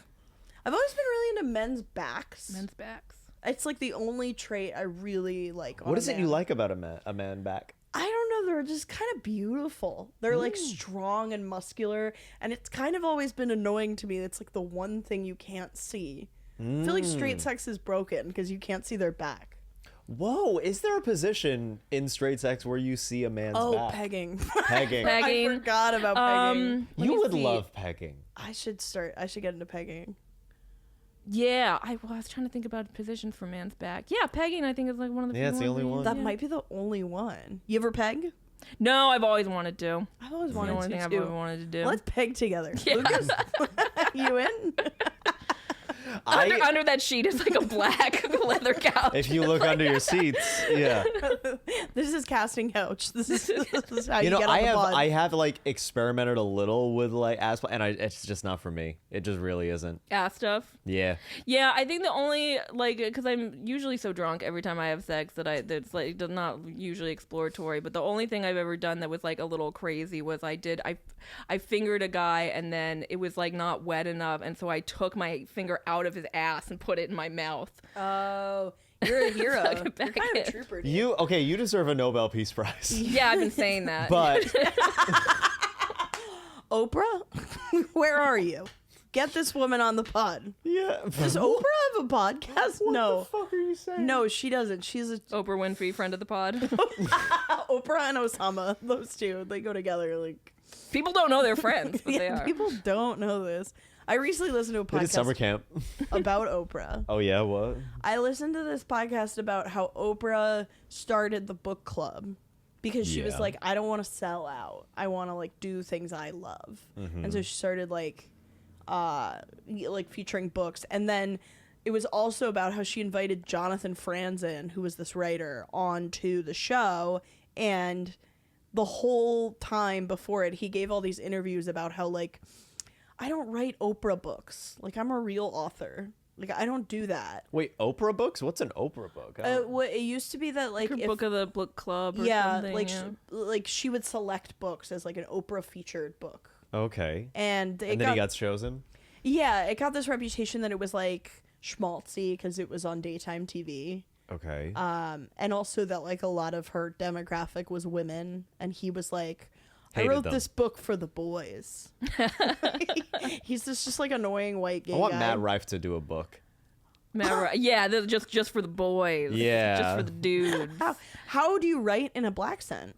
I've always been really into men's backs. Men's backs. It's like the only trait I really like on What is a it you man. like about a man back? I don't know. They're just kind of beautiful. They're like strong and muscular, and it's kind of always been annoying to me. It's like the one thing you can't see. I feel like straight sex is broken because you can't see their back. Whoa, is there a position in straight sex where you see a man's back? Pegging. Pegging. Pegging. I forgot about pegging. Let me You would see. love pegging. I should get into pegging. Yeah, I was trying to think about positions for man's back. Yeah, pegging I think is like one of the Yeah, it's the only ones one. That yeah. might be the only one. You ever peg? No, I've always wanted to. I've always It's the wanted only thing to I've too. ever wanted to do. Let's peg together. Yeah. Lucas, you in? Under that sheet is like a black leather couch. If you look under your seats, yeah. This is casting couch. This is how you, You know, get on the pod. I have like experimented a little with like ass, and it's just not for me. It just really isn't. Ass stuff. Yeah. Yeah, I think the only like because I'm usually so drunk every time I have sex that's like not usually exploratory. But the only thing I've ever done that was like a little crazy was I fingered a guy and then it was like not wet enough, and so I took my finger out of his ass and put it in my mouth. Oh, you're a hero. Suck You're it back kind of a in. trooper. Dude. You deserve a Nobel Peace Prize. Yeah, I've been saying that. But Oprah, where are you? Get this woman on the pod. yeah. Does Oprah have a podcast? What No. the fuck are you saying? No, she doesn't. She's a Oprah Winfrey, friend of the pod. Oprah and Osama. Those two, they go together. Like People don't know they're friends, but they yeah, are. people don't know this. I recently listened to a We did summer podcast camp. about Oprah. Oh yeah, what? I listened to this podcast about how Oprah started the book club because she was Yeah. like, I don't want to sell out. I want to like do things I love. And so she started like featuring books. And then it was also about how she invited Jonathan Franzen, who was this writer, onto the show. And the whole time before it, he gave all these interviews about how like, I don't write Oprah books. Like, I'm a real author. Like, I don't do that. Wait, Oprah books? What's an Oprah book? I don't- What it used to be that like Her if, book of the book club or yeah, something. like yeah. like she would select books as like an Oprah featured book, Okay. and it And then got, he got chosen. yeah, it got this reputation that it was like schmaltzy because it was on daytime TV. Okay. And also that like a lot of her demographic was women, and he was like, I Hated wrote them. this book for the boys. He's just like annoying white gay I want guy. Matt Rife to do a book. Yeah, just for the boys. Yeah. Just for the dudes. How do you write in a black accent?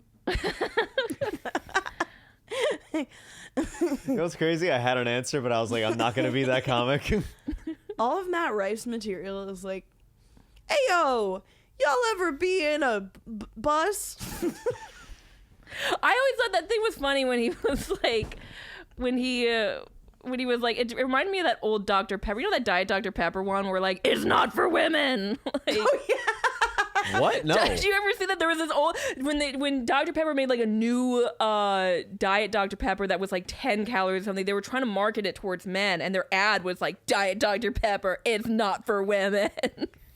You know what's crazy? I had an answer, but I was like, I'm not gonna be that comic. All of Matt Rife's material is like, hey yo, y'all ever be in a bus? I always thought that thing was funny when he was like, when he was like, it reminded me of that old Dr. Pepper. You know that Diet Dr. Pepper one where like, it's not for women. Like, What? No. did you ever see that there was this old when Dr. Pepper made like a new Diet Dr. Pepper that was like 10 calories or something, they were trying to market it towards men and their ad was like Diet Dr. Pepper, it's not for women.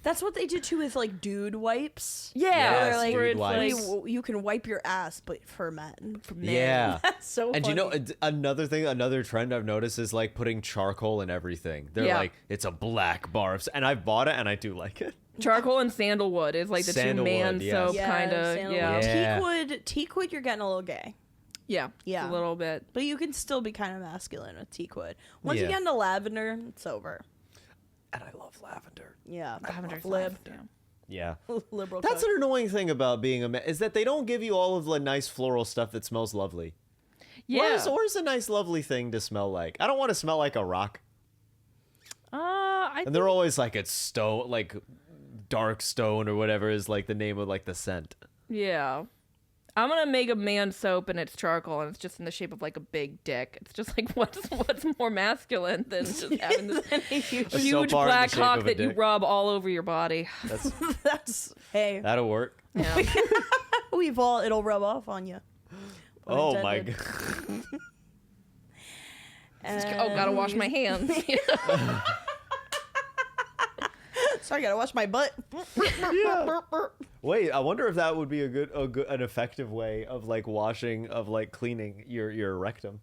That's what they did too with like dude wipes. Yeah, Yes, They're like, where it's dude wipes. like you can wipe your ass, but for men. Yeah. That's so funny. And you know, another trend I've noticed is like putting charcoal in everything. They're Yeah. like, it's a black bar. And I've bought it and I do like it. charcoal and sandalwood is like the two Sandalwood, man yes. soap Yeah, kind of. sandalwood. Yeah. Teakwood, you're getting a little gay. Yeah, Yeah. a little bit. But you can still be kind of masculine with teakwood. Once you Yeah. get into lavender, it's over. And I love lavender. Yeah. Lavender's lib. Yeah. Liberal. That's cook. an annoying thing about being a man is that they don't give you all of the nice floral stuff that smells lovely. Yeah. What is a nice, lovely thing to smell like? I don't want to smell like a rock. I And they're always like it's stone, like dark stone or whatever is like the name of like the scent. yeah. I'm gonna make a man soap and it's charcoal and it's just in the shape of like a big dick. It's just like what's more masculine than just having this A huge soap bar in black the shape cock of a that you dick. rub all over your body. That's hey. That'll work. Yeah. It'll rub off on you. Oh my god. Oh, gotta wash my hands. Sorry, gotta wash my butt. Wait, I wonder if that would be an effective way of like washing of like cleaning your rectum.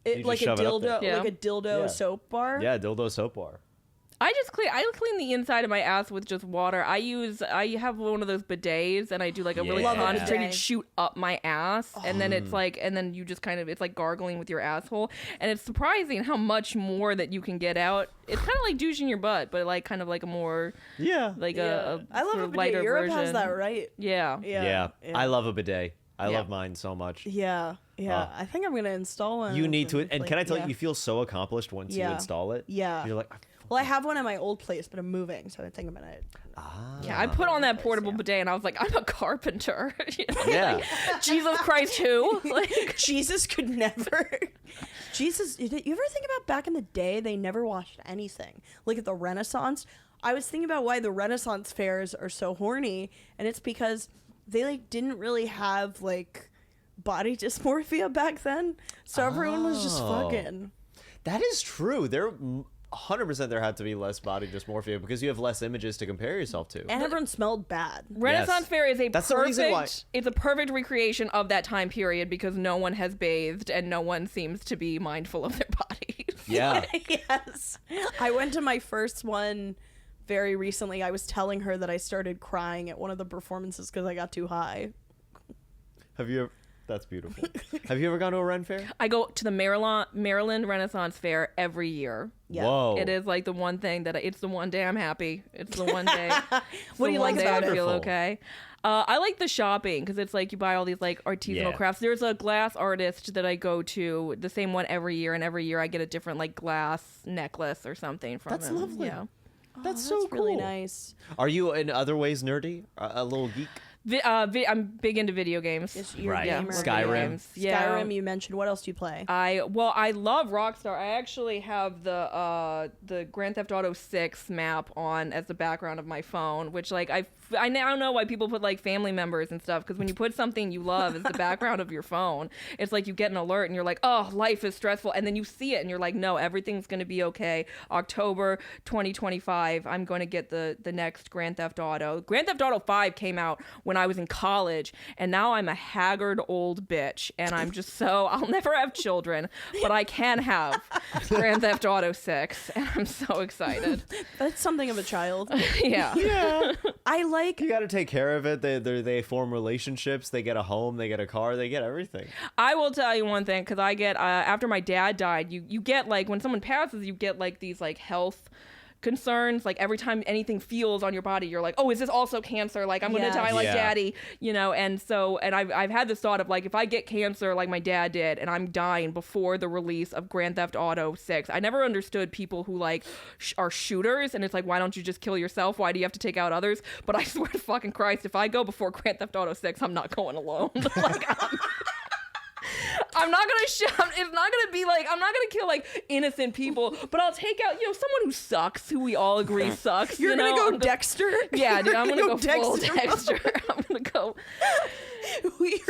You Like a just shove it up there. dildo, Yeah. like a dildo Yeah. soap bar. Yeah, dildo soap bar. I clean the inside of my ass with just water. I have one of those bidets and I do like a really Yeah. Love a concentrated bidet. shoot up my ass and then it's like and then you just kind of it's like gargling with your asshole and it's surprising how much more that you can get out. It's kind of like douching your butt, but like kind of like a more Yeah. like Yeah. a I love sort a of bidet. lighter Europe version. has that right. Yeah. Yeah. I love a bidet. I Yeah. love mine so much. Yeah. I think I'm gonna install one. You need to, and Like, can I tell yeah. you feel so accomplished once you Yeah. install it. Yeah. You're like, Well, I have one at my old place, but I'm moving, so I think I'm gonna. Yeah, I put on that portable yeah. bidet and I was like, I'm a carpenter. You know? yeah. Jesus Christ, who? Like, Jesus could never. Jesus, you ever think about back in the day? They never washed anything. Like at the Renaissance, I was thinking about why the Renaissance fairs are so horny, and it's because they like didn't really have like body dysmorphia back then, so everyone was just Oh. fucking. That is true. There 100% there had to be less body dysmorphia because you have less images to compare yourself to. And everyone smelled bad. Renaissance Yes. Fair is That's the reason why- it's a perfect recreation of that time period because no one has bathed and no one seems to be mindful of their bodies. Yeah. Yes. I went to my first one very recently. I was telling her that I started crying at one of the performances because I got too high. Have you ever, that's beautiful. Have you ever gone to a Ren fair? I go to the Maryland Renaissance Fair every year. Yeah. Whoa. It is like the one thing that it's the one day I'm happy. It's the one day. What do you like about I it? feel Wonderful. okay. I like the shopping because it's like you buy all these like artisanal Yeah. crafts. There's a glass artist that I go to, the same one every year, and every year I get a different like glass necklace or something from That's him. lovely. Yeah. That's so cool. really nice. Are you in other ways nerdy? A little geek? I'm big into video games. You're a Right. gamer. Skyrim. Video games. Yeah. Skyrim, you mentioned. What else do you play? I love Rockstar. I actually have the Grand Theft Auto 6 map on as the background of my phone, which like I now know why people put like family members and stuff because when you put something you love as the background of your phone, it's like you get an alert and you're like, oh, life is stressful, and then you see it and you're like, no, everything's gonna be okay. October 2025, I'm going to get the next Grand Theft Auto. Grand Theft Auto 5 came out when I was in college, and now I'm a haggard old bitch, and I'm just so I'll never have children, but I can have Grand Theft Auto 6, and I'm so excited. That's something of a child. Yeah. Yeah. I like. You got to take care of it. They form relationships. They get a home. They get a car. They get everything. I will tell you one thing, because I get after my dad died, you get like when someone passes, you get like these like health concerns. Like every time anything feels on your body, you're like, oh, is this also cancer? Like I'm gonna Yes. die like Yeah. daddy, you know. And so and I've had this thought of like if I get cancer like my dad did, and I'm dying before the release of Grand Theft Auto 6. I never understood people who like are shooters, and it's like, why don't you just kill yourself? Why do you have to take out others? But I swear to fucking Christ, if I go before Grand Theft Auto 6, I'm not going alone. Like I'm not gonna it's not gonna be like, I'm not gonna kill like innocent people, but I'll take out, someone who sucks, who we all agree sucks. You're gonna go I'm Dexter? Yeah, dude, I'm gonna go full Dexter. Dexter. I'm gonna go.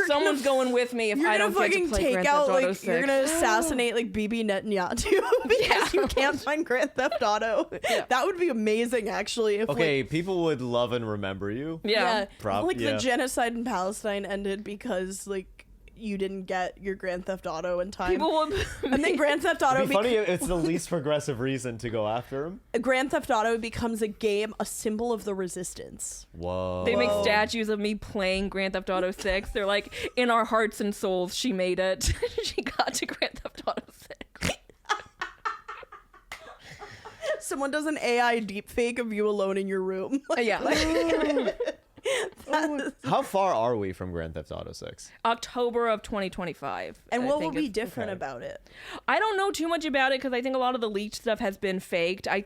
Someone's going with me if I don't get to play Grand Theft Auto 6. You're gonna assassinate like Bibi Netanyahu because you can't find Grand Theft Auto. Yeah. That would be amazing, actually. If, Okay, people would love and remember you. Yeah. The genocide in Palestine ended because like you didn't get your Grand Theft Auto in time. People will. And then Grand Theft Auto. It'd be funny if it's the least progressive reason to go after him. Grand Theft Auto becomes a game, a symbol of the resistance. Whoa. They make statues of me playing Grand Theft Auto 6. They're like, in our hearts and souls, she made it. She got to Grand Theft Auto 6. Someone does an AI deepfake of you alone in your room. Yeah. How far are we from Grand Theft Auto 6? October of 2025. And I what will think be it's- different about it? I don't know too much about it because I think a lot of the leaked stuff has been faked. I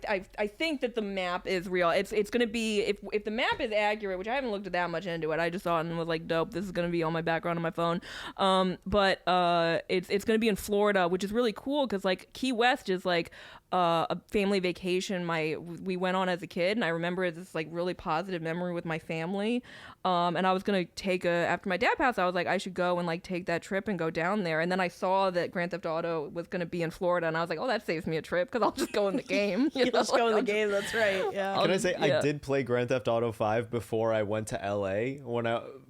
think that the map is real. It's going to be, if the map is accurate, which I haven't looked that much into it. I just saw it and was like, dope, this is going to be on my background on my phone. But it's going to be in Florida, which is really cool because like Key West is like a family vacation we went on as a kid, and I remember it's this like really positive memory with my family. And I was gonna after my dad passed, I was like, I should go and like take that trip and go down there. And then I saw that Grand Theft Auto was gonna be in Florida, and I was like, oh, that saves me a trip because I'll just go in the game. You'll just go in the I'll game. That's right. Yeah. Can I say yeah. I did play Grand Theft Auto 5 before I went to LA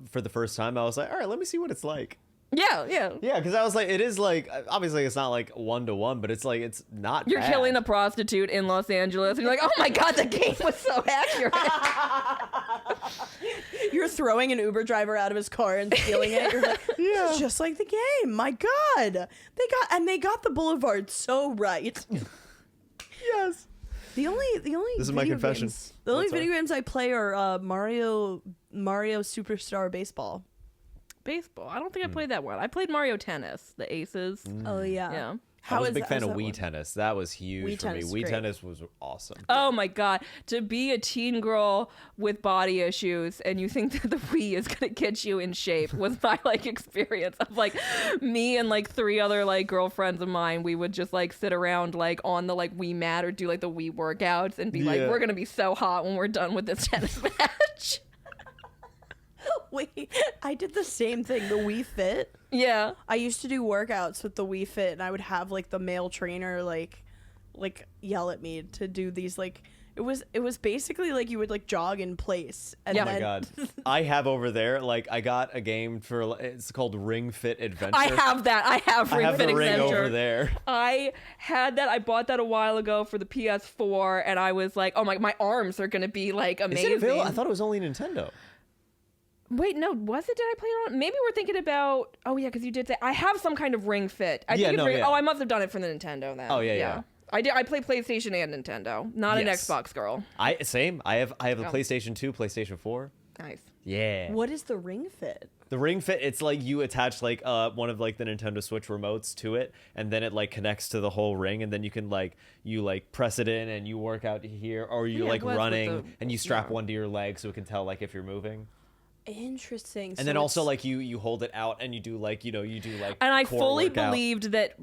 for the first time. I was like, all right, let me see what it's like. Yeah. Yeah, because I was like, it is like, obviously it's not like 1-to-1, but it's like, it's not You're bad. killing a prostitute in Los Angeles, and you're like, oh my god, the game was so accurate. You're throwing an Uber driver out of his car and stealing it. You're like, this is just like the game. My God, they got the boulevard so right. Yes. The only This is my confession. games, the only That's all video games I play are Mario Superstar Baseball. Baseball. I don't think I played that one. I played Mario Tennis, the Aces. Oh yeah. Yeah. I was a is big that- fan how's of that Wii one? Tennis. That was huge Wii for me. Tennis is Wii great. Tennis was awesome. Oh my god, to be a teen girl with body issues and you think that the Wii is gonna get you in shape was my like experience of like me and like 3 other like girlfriends of mine. We would just like sit around like on the like Wii mat or do like the Wii workouts and be like, Yeah. we're gonna be so hot when we're done with this tennis match. Wait, I did the same thing. The Wii Fit. Yeah. I used to do workouts with the Wii Fit, and I would have like the male trainer like yell at me to do these like. It was basically like you would like jog in place. And Yeah. Oh my then, god. I have over there, like, I got a game it's called Ring Fit Adventure. I have that. I have I Ring have Fit the ring Adventure. over there. I had that. I bought that a while ago for the PS4, and I was like, oh my arms are gonna be like Is amazing. it available? I thought it was only Nintendo. Wait, no, was it? Did I play it on? Maybe we're thinking about. Oh yeah, because you did say I have some kind of Ring Fit. I Yeah, think it's no, yeah. Oh, I must have done it for the Nintendo then. Oh, yeah. I did. I play PlayStation and Nintendo. Not an Yes. Xbox girl. Same. I have a Oh. PlayStation 2, PlayStation 4. Nice. Yeah. What is the Ring Fit? The Ring Fit, it's like you attach like one of like the Nintendo Switch remotes to it, and then it like connects to the whole ring, and then you can like press it in and you work out here, or you Yeah, it like was with running the- and you strap yeah. one to your leg so it can tell like if you're moving. Interesting. And then also like you hold it out and you do like you do like And I core fully workout. believed that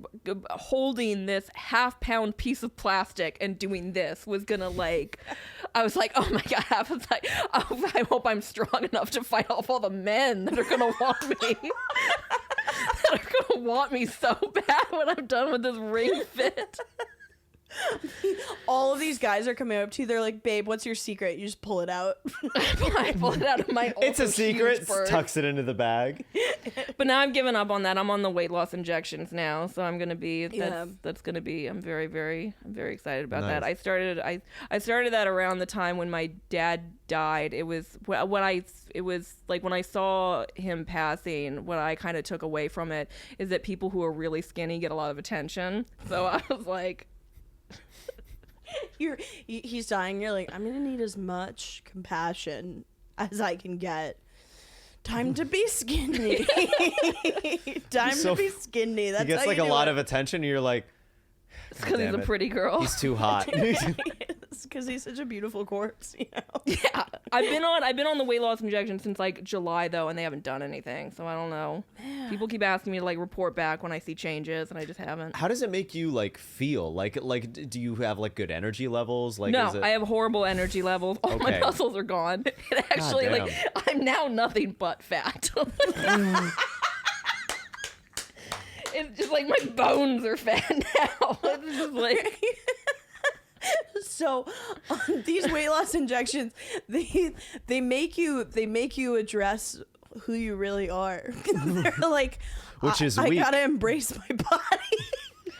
holding this half-pound piece of plastic and doing this was gonna like. I was like, oh my god! I was like, oh, I hope I'm strong enough to fight off all the men that are gonna want me. That are gonna want me so bad when I'm done with this Ring Fit. all of these guys are coming up to you. They're like, "Babe, what's your secret?" You just pull it out. I pulled it out of my. It's a also huge secret. purse. Tucks it into the bag. But now I've given up on that. I'm on the weight loss injections now, so I'm gonna be. Yeah. That's gonna be. I'm very excited about that. Nice. I started that around the time when my dad died. It was when I saw him passing. What I kind of took away from it is that people who are really skinny get a lot of attention. So I was like, He's dying. You're like, I'm gonna need as much compassion as I can get. Time to be skinny. Time So to be skinny. That's He gets how like you a do lot it. of attention, and you're like, it's because he's damn a it. pretty girl. he's too hot. because he's such a beautiful corpse, you know. Yeah, I've been on the weight loss injection since like July though, and they haven't done anything. So I don't know. Man. People keep asking me to like report back when I see changes, and I just haven't. How does it make you like feel? Like do you have like good energy levels? Like no, is it... I have horrible energy levels. All my muscles are gone. It actually like I'm now nothing but fat. It's just like my bones are fat now. It's just like. So these weight loss injections, they make you address who you really are. They're like, which is I weak. gotta embrace my body.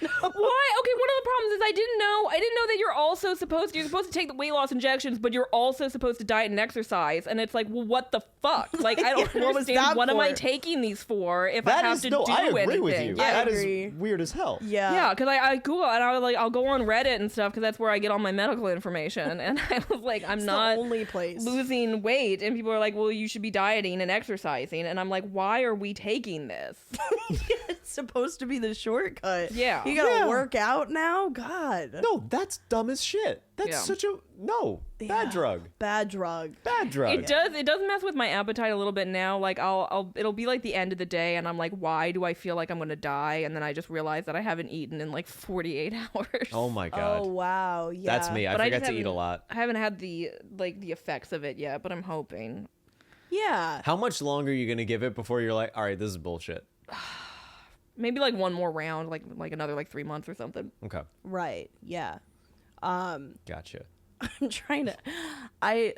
Why? Okay, one of the problems is I didn't know that you're supposed to take the weight loss injections, but you're also supposed to diet and exercise. And it's like, well, what the fuck? Like, I don't understand. What am I taking these for if I have to do anything? I agree with you. Yeah. That is weird as hell. Yeah, because I Google and I'll go on Reddit and stuff because that's where I get all my medical information. And I was like, I'm not the only place losing weight, and people are like, well, you should be dieting and exercising, and I'm like, why are we taking this? It's supposed to be the shortcut. Yeah. You gotta work out now? God. No, that's dumb as shit. That's such a bad drug. Bad drug. Bad drug. It does mess with my appetite a little bit now. Like it'll be like the end of the day and I'm like, why do I feel like I'm gonna die? And then I just realize that I haven't eaten in like 48 hours. Oh my god. Oh wow. Yeah. That's me. I forget to eat a lot. I haven't had the effects of it yet, but I'm hoping. Yeah. How much longer are you gonna give it before you're like, all right, this is bullshit? Maybe like one more round, like another like 3 months or something. Okay. Right. Yeah. Gotcha. I'm trying to.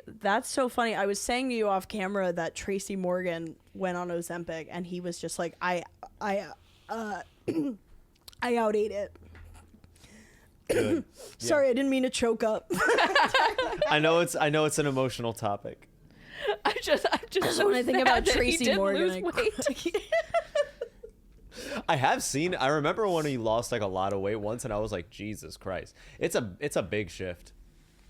That's so funny. I was saying to you off camera that Tracy Morgan went on Ozempic, and he was just like, I outate it. Good. Sorry, I didn't mean to choke up. I know it's an emotional topic. I just when I think about Tracy Morgan, I remember when he lost like a lot of weight once, and I was like, Jesus Christ, it's a big shift.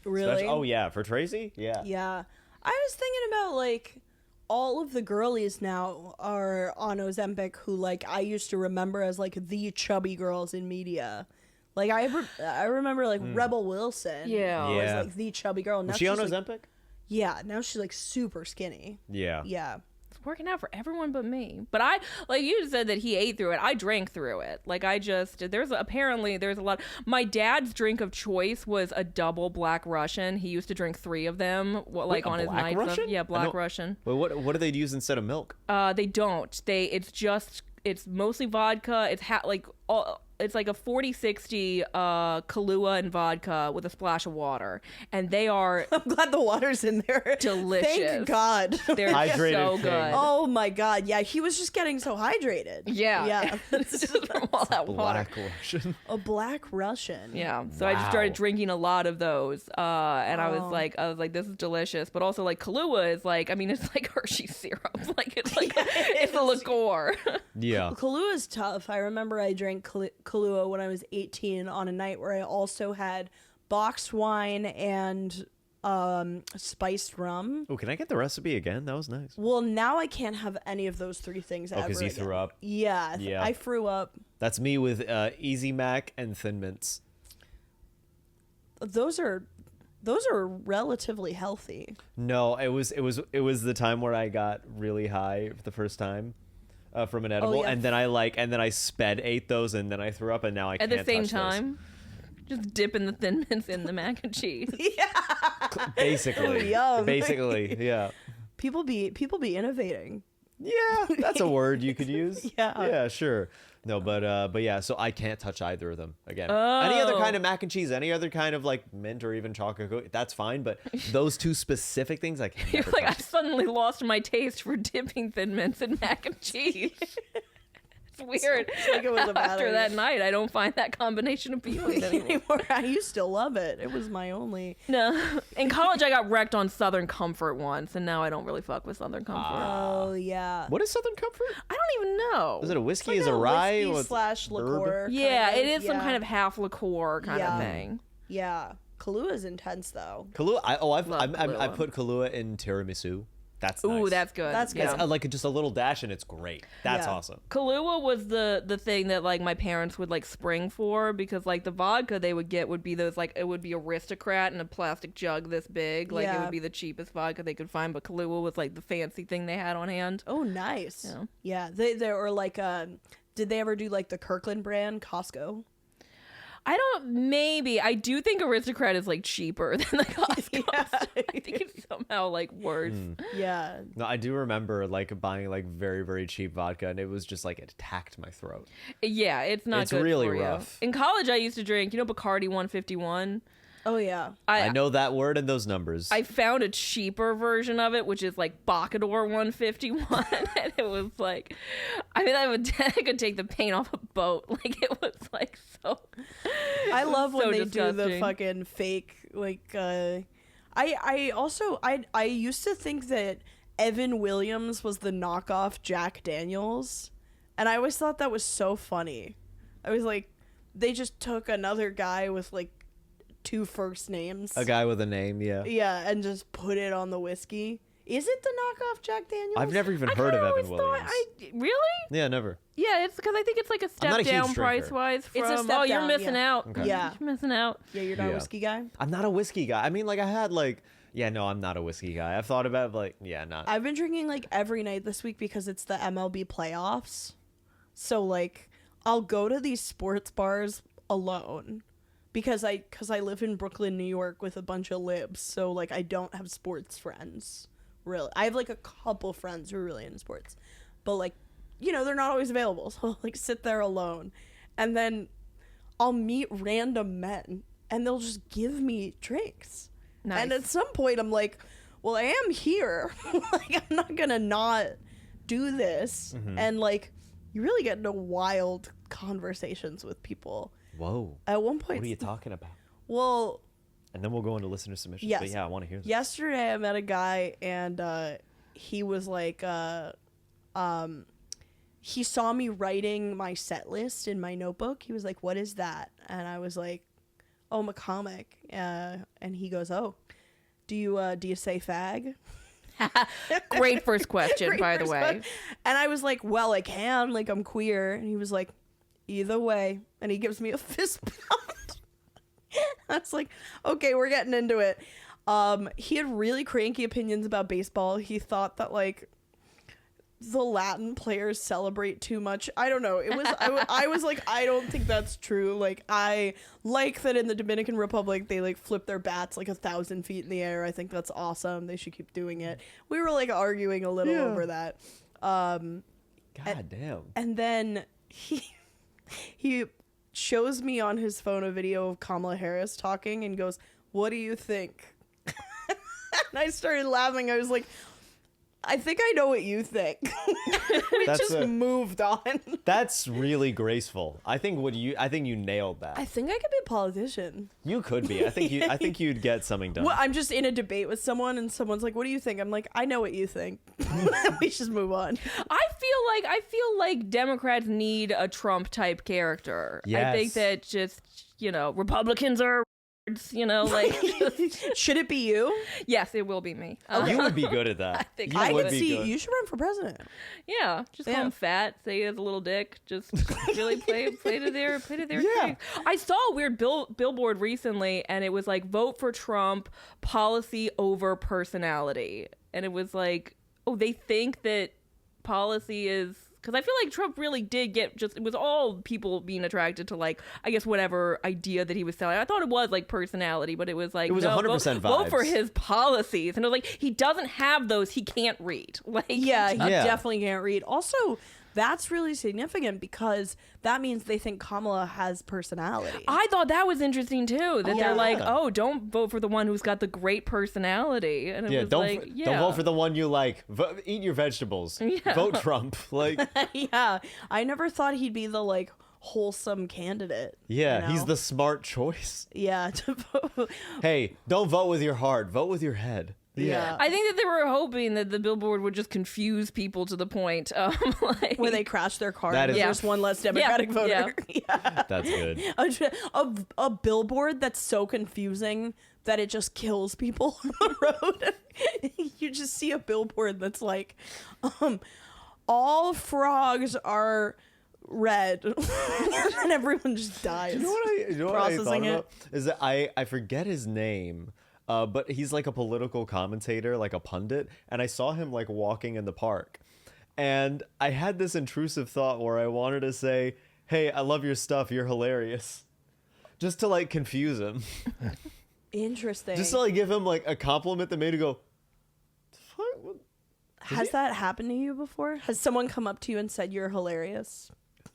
Really? Oh yeah, for Tracy, yeah. Yeah, I was thinking about like all of the girlies now are on Ozempic who like I used to remember as like the chubby girls in media. Like I remember like Rebel Wilson. Yeah. Was like the chubby girl. Now Was she on she's, Ozempic? like, yeah, now she's like super skinny. Yeah. Yeah. It's working out for everyone but me. But I, like you said that he ate through it. I drank through it. Like there's a lot. My dad's drink of choice was a double Black Russian. He used to drink 3 of them, like on his nights. Yeah, Black Russian. Wait, what do they use instead of milk? They don't. It's mostly vodka. It's like a 40-60 Kahlua and vodka with a splash of water, and they are. I'm glad the water's in there. Delicious. Thank God. They're Hydrated so king. good. Oh my God. Yeah, he was just getting so hydrated. Yeah. Yeah. It's just from all that water. Black Russian. A Black Russian. Yeah. So I just started drinking a lot of those, and I was like, this is delicious. But also like Kahlua is like, I mean, it's like Hershey syrup. Like it's like it's a liqueur. Yeah. Kahlua is tough. I remember I drank Kahlua when I was 18 on a night where I also had boxed wine and spiced rum. Oh, can I get the recipe again? That was nice. Well, now I can't have any of those 3 things ever because you again. threw up. Yeah, Yeah. I threw up. That's me with Easy Mac and Thin Mints. Those are relatively healthy. No, it was the time where I got really high for the first time. From an edible, yeah. and then I sped ate those, and then I threw up, and now I At can't the same touch time, just dipping the Thin Mints in the mac and cheese. those. Basically, Yum. basically, yeah, People be innovating. yeah, that's a word you could use. Yeah. Sure. No, but yeah, so I can't touch either of them again. Any other kind of mac and cheese, any other kind of like mint or even chocolate cookie, that's fine. But those 2 specific things, I can't. You're never like, I touch. suddenly lost my taste for dipping Thin Mints in mac and cheese. It's weird. like it was a bad After idea. that night, I don't find that combination appealing anymore. I used to love it. It was my only. No. In college, I got wrecked on Southern Comfort once, and now I don't really fuck with Southern Comfort. Oh yeah. What is Southern Comfort? I don't even know. Is it a whiskey? Like Is it rye? whiskey / liqueur. Yeah, kind it of, is some kind of half liqueur kind of thing. Yeah. Kahlua is intense though. Kahlua. Love I Kahlua. put Kahlua in tiramisu. That's Ooh, nice. that's good. That's good. Yeah. It's like just a little dash and it's great. That's Yeah. awesome. Kahlua was the thing that like my parents would like spring for, because like the vodka they would get would be those like, it would be Aristocrat in a plastic jug this big, like it Yeah. would be the cheapest vodka they could find, but Kahlua was like the fancy thing they had on hand. Oh, nice. Yeah. Yeah. They were like, did they ever do like the Kirkland brand Costco? Maybe I do think Aristocrat is like cheaper than the Costco. Yeah. stuff. I think it's somehow like worse. Yeah. No, I do remember like buying like very, very cheap vodka and it was just like it attacked my throat. Yeah, it's not It's good really for you. rough. In college, I used to drink, Bacardi 151. Oh, yeah. I know that word and those numbers. I found a cheaper version of it, which is like Bacador 151, and it was like, I could take the paint off a boat. Like it was like so. I love when so they do the disgusting. fucking fake, like, I also, I used to think that Evan Williams was the knockoff Jack Daniels, and I always thought that was so funny. I was like, they just took another guy with like 2 first names. A guy with a name, yeah. Yeah, and just put it on the whiskey. Is it the knockoff Jack Daniels? I've never even I heard of kinda Evan always Williams. Really? Yeah, never. Yeah, it's because I think it's like a not step a huge down drinker. price wise. From It's a step you're down, missing yeah. out. Okay. Yeah. You're missing out. Yeah, you're not a Yeah. whiskey guy? I'm not a whiskey guy. I mean, like I had like, yeah, no, I'm not a whiskey guy. I've thought about like, yeah, not. I've been drinking like every night this week because it's the MLB playoffs. So like I'll go to these sports bars alone because I live in Brooklyn, New York with a bunch of libs. So like I don't have sports friends. Really. I have like a couple friends who are really into sports. But like, they're not always available. So I'll like sit there alone. And then I'll meet random men and they'll just give me drinks. Nice. And at some point, I'm like, well, I am here. Like, I'm not going to not do this. And, like, you really get into wild conversations with people. Whoa. At one point, What are you talking about? well, And then we'll go into listener submissions. Yes. But yeah, I want to hear this. yesterday I met a guy, and he was like, he saw me writing my set list in my notebook. He was like, what is that? And I was like, oh, I'm a comic. And he goes, oh, do you say fag? Great first question, Great by the first way. one. And I was like, well, I can, like, I'm queer. And he was like, either way. And he gives me a fist bump. I was like, okay, we're getting into it. He had really cranky opinions about baseball. He thought that, like, the Latin players celebrate too much. I don't know. It was I was like, I don't think that's true. Like, I like that in the Dominican Republic they like flip their bats like 1,000 feet in the air. I think that's awesome. They should keep doing it. We were like arguing a little over that. God damn. And then he shows me on his phone a video of Kamala Harris talking and goes, "What do you think?" And I started laughing. I was like, I think I know what you think. We That's just moved on. That's really graceful. I think you nailed that. I think I could be a politician. You could be. I think you'd get something done. Well, I'm just in a debate with someone and someone's like, what do you think? I'm like, I know what you think. We just move on. I feel like Democrats need a Trump type character. I think Yes. that just, Republicans are like Should it be you? yes, it will be me. You would be good at that. I think you I I would could be see good. you should run for president. yeah, just call him fat, say he has a little dick, just really play to their Yeah. strength. I saw a weird billboard recently, and it was like vote for Trump, policy over personality, and it was like, oh, they think that policy is. Because I feel like Trump really did it was all people being attracted to, like, I guess whatever idea that he was selling. I thought it was like personality, but it was like, It was no, 100% vote for vibes. his policies. And it was like, he doesn't have those, he can't read. Like, Yeah, he Yeah. definitely can't read. Also, that's really significant because that means they think Kamala has personality. I thought that was interesting too. That Yeah. they're like, oh, don't vote for the one who's got the great personality. And it Yeah, was don't like, don't vote for the one you like. Eat your vegetables. Yeah. Vote Trump. Like, Yeah, I never thought he'd be the like wholesome candidate. yeah, you know? he's the smart choice. yeah. To vote. Hey, don't vote with your heart. Vote with your head. Yeah. I think that they were hoping that the billboard would just confuse people to the point like, When they crash their car, That and is- there's one less Democratic voter. Yeah. That's good. A billboard that's so confusing that it just kills people on the road. You just see a billboard that's like, all frogs are red, and everyone just dies. You know what I thought Processing it. about? Is that I forget his name, but he's like a political commentator, like a pundit, and I saw him like walking in the park, and I had this intrusive thought where I wanted to say, "Hey, I love your stuff. You're hilarious," just to like confuse him, Interesting. just to like give him like a compliment that made him go, "Fuck." What? Has that happened to you before? Has someone come up to you and said you're hilarious?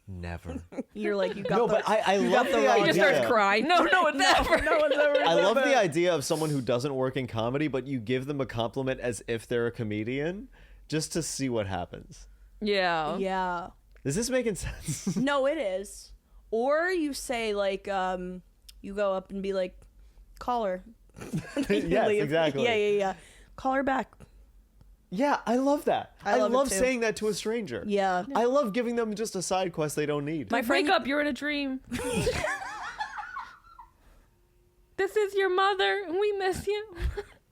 Never. You're like, you got No, the, but I love the he idea. just starts crying. No, it's never. no one's ever. I said love that. the idea of someone who doesn't work in comedy, but you give them a compliment as if they're a comedian, just to see what happens. Yeah. Yeah. Is this making sense? No, it is. Or you say like, you go up and be like, call her. Yes, Leave. exactly. Yeah. Call her back. Yeah, I love that. I love it love too. saying that to a stranger. Yeah. I love giving them just a side quest they don't need. My friend- Wake up, you're in a dream. This is your mother, and we miss you.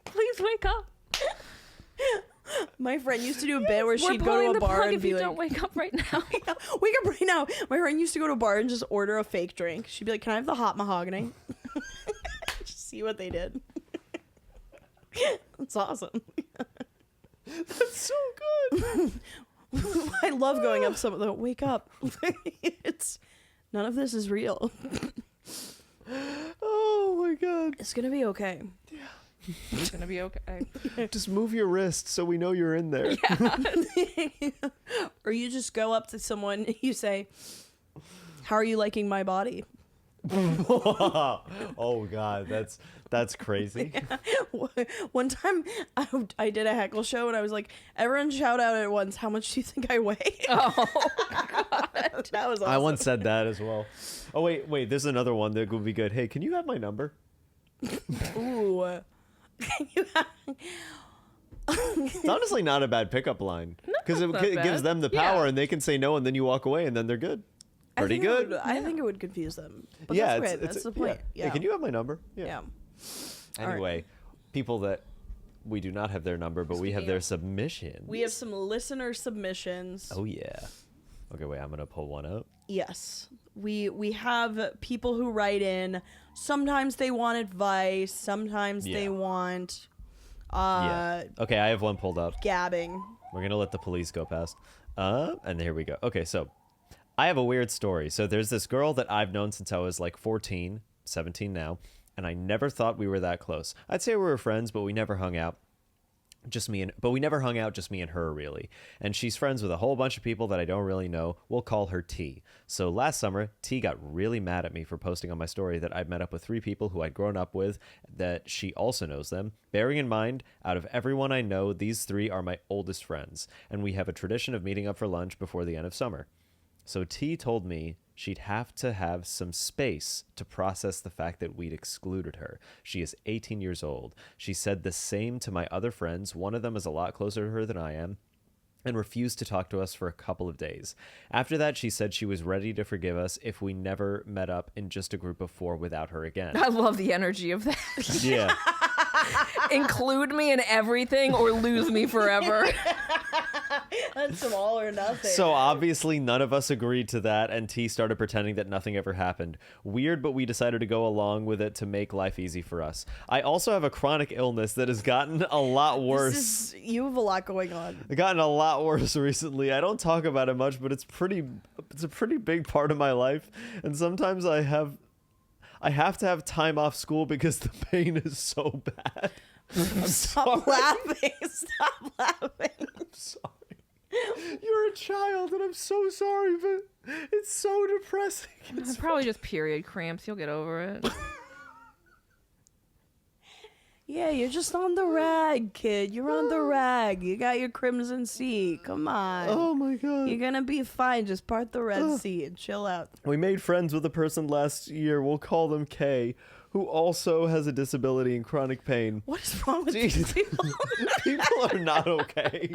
Please wake up. My friend used to do a bit where We're she'd go pulling to a the bar plug and if be you like, don't wake up right now. wake up right now. My friend used to go to a bar and just order a fake drink. She'd be like, can I have the hot mahogany? Just see what they did. That's awesome. That's so good. I love going up some of the wake up. It's none of this is real. Oh my god. It's gonna be okay. It's gonna be okay. Just move your wrist so we know you're in there. Or you just go up to someone, you say, how are you liking my body? Oh god, that's crazy. One time I did a heckle show and I was like, everyone shout out at once, how much do you think I weigh? Oh, That was awesome. I once said that as well. Oh wait, there's another one that would be good. Hey, can you have my number? Ooh. It's honestly not a bad pickup line because it's not it gives bad. them the power Yeah. and they can say no and then you walk away and then they're good. Pretty good. I think it would confuse them. But Yeah, that's it's- great. it's- That's the point. yeah. Yeah. Hey, can you have my number? Yeah. All right. Anyway, people that we do not have their number, but we have their submissions. We have some listener submissions. Oh yeah. Okay, wait. I'm gonna pull one up. Yes. We have people who write in. Sometimes they want advice. Sometimes Yeah. they want Yeah. Okay, I have one pulled up. gabbing. We're gonna let the police go past. And here we go. Okay, so I have a weird story. So there's this girl that I've known since I was like 14, 17 now, and I never thought we were that close. I'd say we were friends, but we never hung out. Just me and her, really. And she's friends with a whole bunch of people that I don't really know. We'll call her T. So last summer, T got really mad at me for posting on my story that I'd met up with 3 people who I'd grown up with, that she also knows them. Bearing in mind, out of everyone I know, these 3 are my oldest friends, and we have a tradition of meeting up for lunch before the end of summer. So T told me she'd have to have some space to process the fact that we'd excluded her. She is 18 years old. She said the same to my other friends. One of them is a lot closer to her than I am, and refused to talk to us for a couple of days. After that, she said she was ready to forgive us if we never met up in just a group of 4 without her again. I love the energy of that. Yeah. Include me in everything or lose me forever. That's some all or nothing. So obviously none of us agreed to that, and T started pretending that nothing ever happened. Weird, but we decided to go along with it to make life easy for us. I also have a chronic illness that has gotten a lot worse. You have a lot going on. It's gotten a lot worse recently. I don't talk about it much, but it's a pretty big part of my life, and sometimes I have to have time off school because the pain is so bad. Stop laughing. Stop laughing. I'm sorry. You're a child, and I'm so sorry, but it's so depressing. It's probably just period cramps. You'll get over it. Yeah, you're just on the rag, kid. You're on the rag. You got your Crimson Sea. Come on. Oh my god. You're gonna be fine. Just part the Red Sea and chill out. We made friends with a person last year, we'll call them K, who also has a disability and chronic pain. What is wrong with these Jeez. people? People are not okay.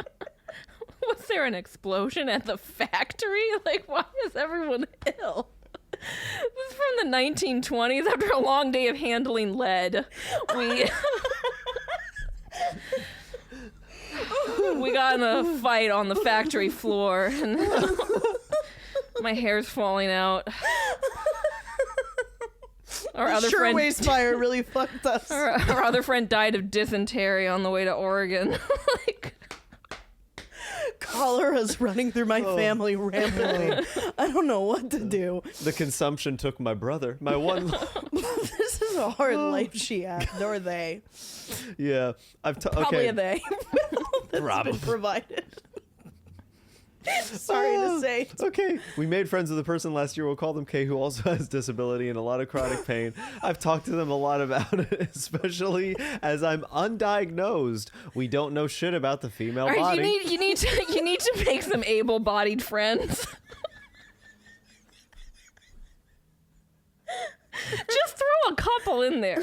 Was there an explosion at the factory? Like, why is everyone ill? This is from the 1920s. After a long day of handling lead, we got in a fight on the factory floor, and my hair's falling out. Our other friend, Shirtwaist fire really fucked us. our other friend died of dysentery on the way to Oregon. Like, Cholera's running through my family rampantly. I don't know what to do. The consumption took my brother. My one. This is a hard life she had. Or they. Yeah. Probably okay. a they. That's Probably. been provided. Sorry to say. Okay. We made friends with a person last year. We'll call them Kay, who also has disability and a lot of chronic pain. I've talked to them a lot about it, especially as I'm undiagnosed. We don't know shit about the female all right, body. you need to make some able-bodied friends. Just throw a couple in there.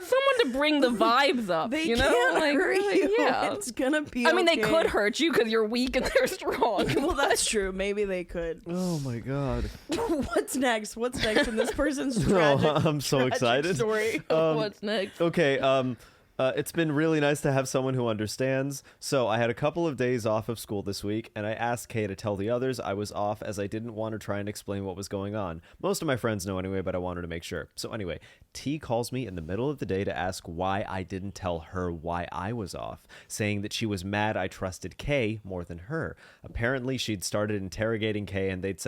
Someone to bring the vibes up. They you know, can't hurt you. Yeah. It's gonna be I mean, they okay. could hurt you because you're weak and they're strong. Well, that's true. Maybe they could. Oh my god. What's next? What's next in this person's Oh, tragic, I'm so tragic excited. story? What's next? Okay, it's been really nice to have someone who understands. So I had a couple of days off of school this week, and I asked Kay to tell the others I was off as I didn't want to try and explain what was going on. Most of my friends know anyway, but I wanted to make sure. So anyway, T calls me in the middle of the day to ask why I didn't tell her why I was off, saying that she was mad I trusted Kay more than her. Apparently, she'd started interrogating Kay, and they'd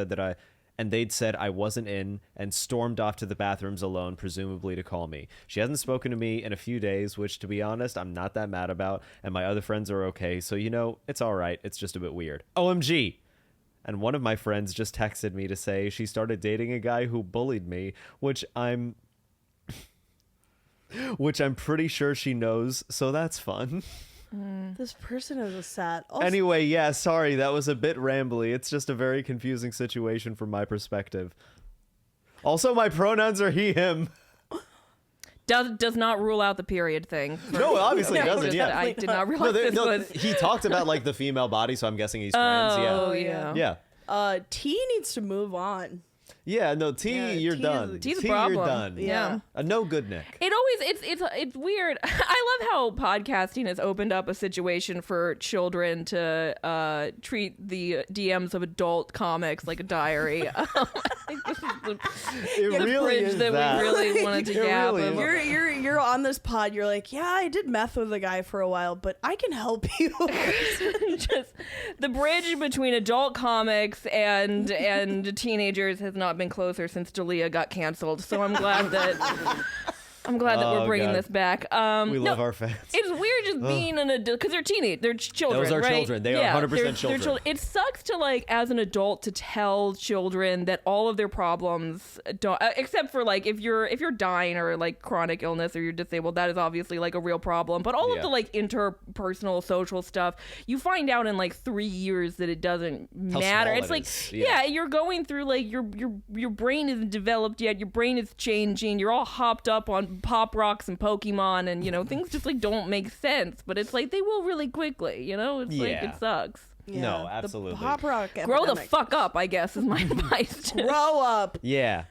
said I wasn't in and stormed off to the bathrooms alone, presumably to call me. She hasn't spoken to me in a few days, which, to be honest, I'm not that mad about, and my other friends are okay, so, it's all right. It's just a bit weird. OMG! And one of my friends just texted me to say she started dating a guy who bullied me, which I'm pretty sure she knows, so that's fun. This person is a sad. Also, Anyway, yeah, sorry, that was a bit rambly. It's just a very confusing situation from my perspective. Also, my pronouns are he, him. Does not rule out the period thing. No, obviously No, doesn't, yeah. I did not realize this was. He talked about, the female body, so I'm guessing he's trans, Oh, yeah. yeah. Yeah. T needs to move on. Yeah, no, T, Yeah, you're T is- done. T's a T, problem. you're done. Yeah. No good Nick. It always it's weird. I love how podcasting has opened up a situation for children to treat the DMs of adult comics like a diary. I think this is It the really bridge is that that. we really wanted to It gap. really of- is. You're on this pod. You're like, yeah, I did meth with a guy for a while, but I can help you. Just the bridge between adult comics and teenagers has not been closer since Dalia got canceled. So I'm glad that we're bringing God. this back. We love our fans. It's weird just being an adult because they're they're children. Those are right? children. They are 100% children. It sucks to as an adult to tell children that all of their problems don't, except for if you're dying or chronic illness or you're disabled, that is obviously a real problem. But all of the interpersonal social stuff, you find out in 3 years that it doesn't How matter. small It's it is. you're going through your brain isn't developed yet. Your brain is changing. You're all hopped up on Pop Rocks and Pokemon, and things just don't make sense. But it's they will really quickly. It's Yeah. it sucks. No, The absolutely. pop rock Grow the epidemic. fuck up, I guess, is my advice. Grow up. Yeah.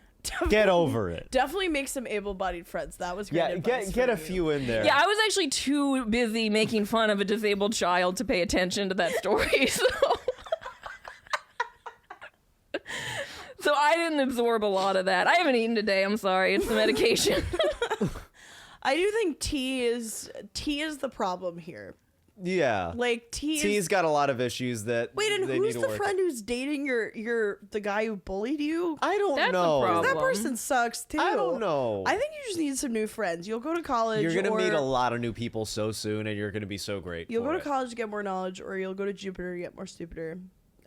Get over it. Definitely make some able-bodied friends. That was great Yeah, advice get from a you. few in there. Yeah, I was actually too busy making fun of a disabled child to pay attention to that story. So I didn't absorb a lot of that. I haven't eaten today. I'm sorry. It's the medication. I do think T is the problem here. Yeah. T T's is. got a lot of issues that Wait, and they who's need to the work. friend who's dating the guy who bullied you? I don't That's a know. problem. That person sucks too. I don't know. I think you just need some new friends. You'll go to college. You're gonna or meet a lot of new people so soon, and you're gonna be so great. You'll for go to it. college to get more knowledge, or you'll go to Jupiter to get more stupider.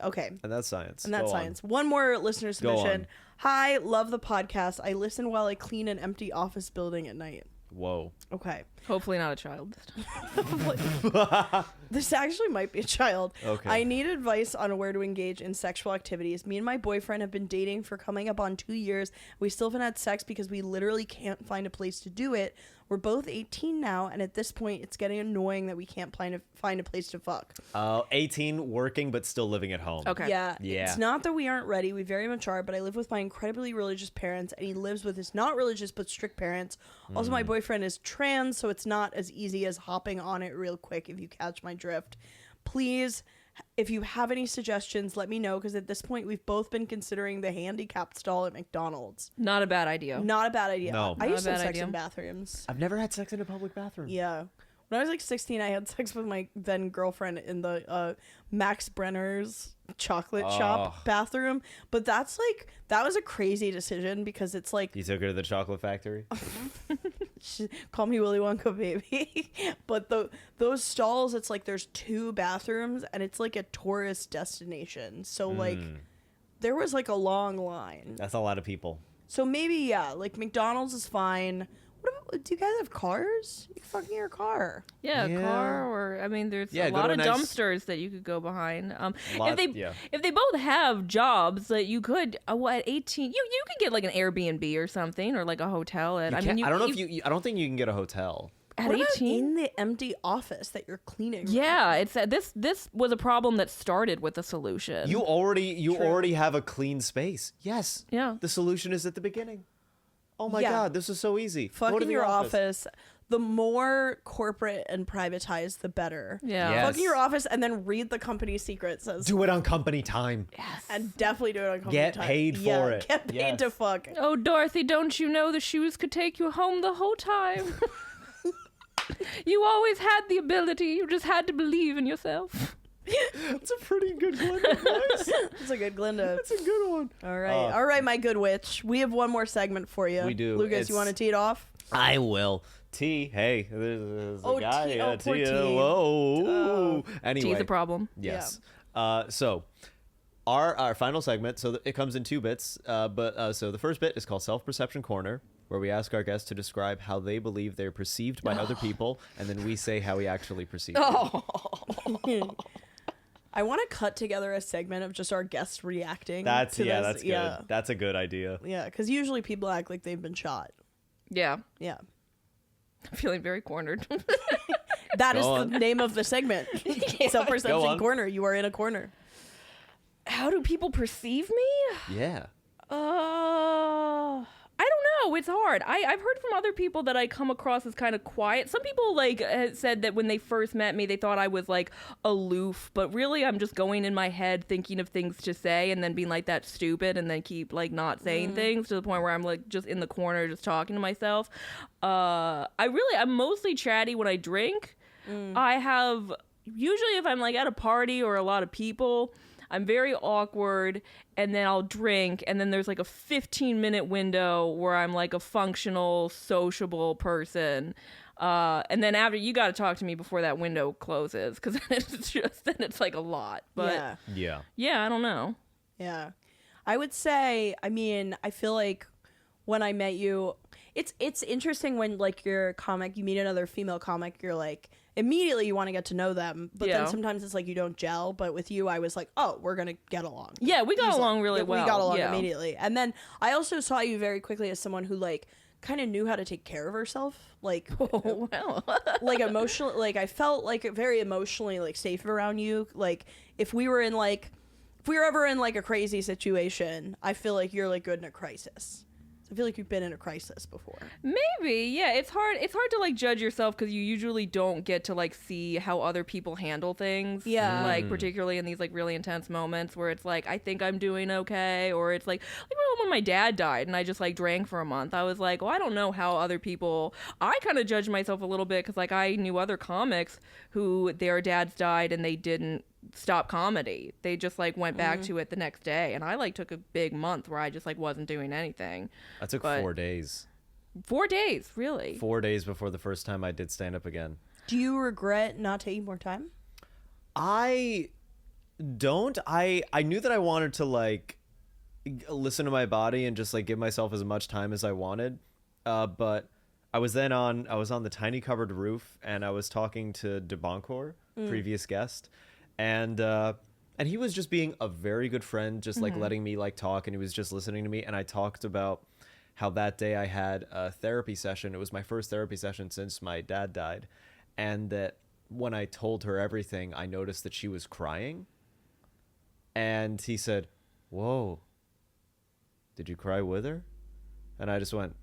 Okay. and that's science. And that's Go on. science. One more listener Go submission. on. Hi, love the podcast. I listen while I clean an empty office building at night. Whoa. Okay. Hopefully not a child. This actually might be a child. Okay. I need advice on where to engage in sexual activities. Me and my boyfriend have been dating for coming up on 2 years. We still haven't had sex because we literally can't find a place to do it. We're both 18 now, and at this point, it's getting annoying that we can't find a place to fuck. 18, working, but still living at home. Okay. Yeah. Yeah. It's not that we aren't ready. We very much are, but I live with my incredibly religious parents, and he lives with his not religious but strict parents. Also, my boyfriend is trans, so it's not as easy as hopping on it real quick, if you catch my drift. Please, if you have any suggestions, let me know, because at this point, we've both been considering the handicap stall at McDonald's. Not a bad idea. Not a bad idea. No. I Not used to a have bad sex idea. in bathrooms. I've never had sex in a public bathroom. Yeah. When I was like 16, I had sex with my then girlfriend in the Max Brenner's chocolate shop bathroom. But that was a crazy decision because it's like, You took her to the chocolate factory? call me Willy Wonka, baby. But those stalls, it's like there's 2 bathrooms and it's like a tourist destination. So like there was like a long line. That's a lot of people. So maybe, yeah, like McDonald's is fine. What about, do you guys have cars? You can fucking your car. Yeah, Yeah. a car, or I mean, there's Yeah, a go lot to of a nice- dumpsters that you could go behind. Yeah. If they both have jobs that you could, at 18, you could get like an Airbnb or something, or like a hotel. At You I can't- mean, I don't know if you. I don't think you can get a hotel. at What about 18. in the empty office that you're cleaning? Yeah, it's this was a problem that started with a solution. You already have a clean space. Yes. Yeah. The solution is at the beginning. Oh my Yeah. God, this is so easy. Go to Fucking the your office. The more corporate and privatized, the better. Yeah. Yes. Fucking your office and then read the company secrets. Do it on company time. And definitely do it on company Get time. paid for Yeah, it. Get paid Yes. to fuck. Oh, Dorothy, don't you know the shoes could take you home the whole time? You always had the ability. You just had to believe in yourself. That's a pretty good Glinda voice. It's a good Glinda. That's a good one. All right. All right, my good witch. We have one more segment for you. We do. Lucas, you want to tee it off? I will. T. Hey, there's a Oh, guy. T. Oh, poor T. Whoa. Anyway. T's a problem. Yes. So our final segment. So it comes in 2 bits. So the first bit is called Self-Perception Corner, where we ask our guests to describe how they believe they're perceived by other people, and then we say how we actually perceive them. I want to cut together a segment of just our guests reacting. That's to this. that's good. Yeah. That's a good idea. Yeah, because usually people act like they've been shot. Yeah. Yeah. I'm feeling very cornered. That is Go the on. name of the segment. Go Self-perception on. corner. You are in a corner. How do people perceive me? Yeah. I don't know. It's hard. I've heard from other people that I come across as kind of quiet. Some people said that when they first met me, they thought I was like aloof, but really I'm just going in my head thinking of things to say and then being like, that's stupid, and then keep like not saying things to the point where I'm like just in the corner just talking to myself. I'm mostly chatty when I drink. I have usually if I'm like at a party or a lot of people, I'm very awkward, and then I'll drink, and then there's like a 15-minute window where I'm like a functional, sociable person. And then after, you got to talk to me before that window closes, because then it's like a lot. But Yeah. I don't know. Yeah. I would say, I mean, I feel like when I met you, it's interesting when like you're a comic, you meet another female comic, you're like, immediately you want to get to know them, but then sometimes it's like you don't gel. But with you, I was like, oh, we're gonna get along. Yeah, we got along really well. We got along yeah. immediately. And then I also saw you very quickly as someone who like kind of knew how to take care of herself, like Oh, well. like emotional. Like I felt like very emotionally like safe around you. Like if we were ever in like a crazy situation, I feel like you're like good in a crisis. I feel like you've been in a crisis before. Maybe, yeah. It's hard to like judge yourself because you usually don't get to like see how other people handle things. Yeah. Like particularly in these like really intense moments where it's like I think I'm doing okay, or it's like when my dad died and I just like drank for a month. I was like, well, I don't know how other people. I kind of judged myself a little bit because like I knew other comics who their dads died and they didn't stop comedy. They just like went back to it the next day, and I like took a big month where I just like wasn't doing anything. I took But- 4 days. 4 days, really. 4 days before the first time I did stand up again. Do you regret not taking more time? I don't. I knew that I wanted to like listen to my body and just like give myself as much time as I wanted. But I was on the tiny covered roof, and I was talking to Debancor, previous guest, and he was just being a very good friend, just like letting me like talk, and he was just listening to me. And I talked about how that day I had a therapy session. It was my first therapy session since my dad died, and that when I told her everything, I noticed that she was crying. And he said, "Whoa, did you cry with her?" And I just went,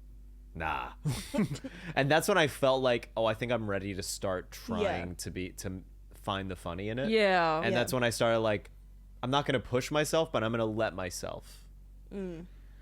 "Nah." And that's when I felt like, oh, I think I'm ready to start trying to find the funny in it. Yeah. And that's when I started like, I'm not going to push myself, but I'm going to let myself.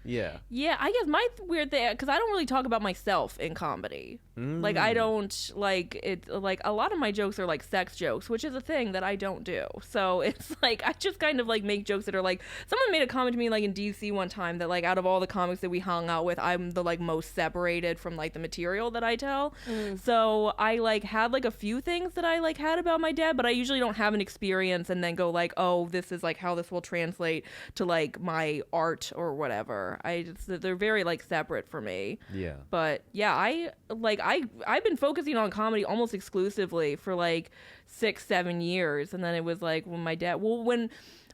Yeah. Yeah, I guess my weird thing, because I don't really talk about myself in comedy. Like, I don't, like, it, like, a lot of my jokes are, like, sex jokes, which is a thing that I don't do. So it's, like, I just kind of, like, make jokes that are, like, someone made a comment to me, like, in DC one time that, like, out of all the comics that we hung out with, I'm the, like, most separated from, like, the material that I tell. So I, like, had, like, a few things that I, like, had about my dad, but I usually don't have an experience and then go, like, oh, this is, like, how this will translate to, like, my art or whatever. They're very like separate for me. Yeah. But yeah, I've been focusing on comedy almost exclusively for like 6-7 years, and then it was like when my dad,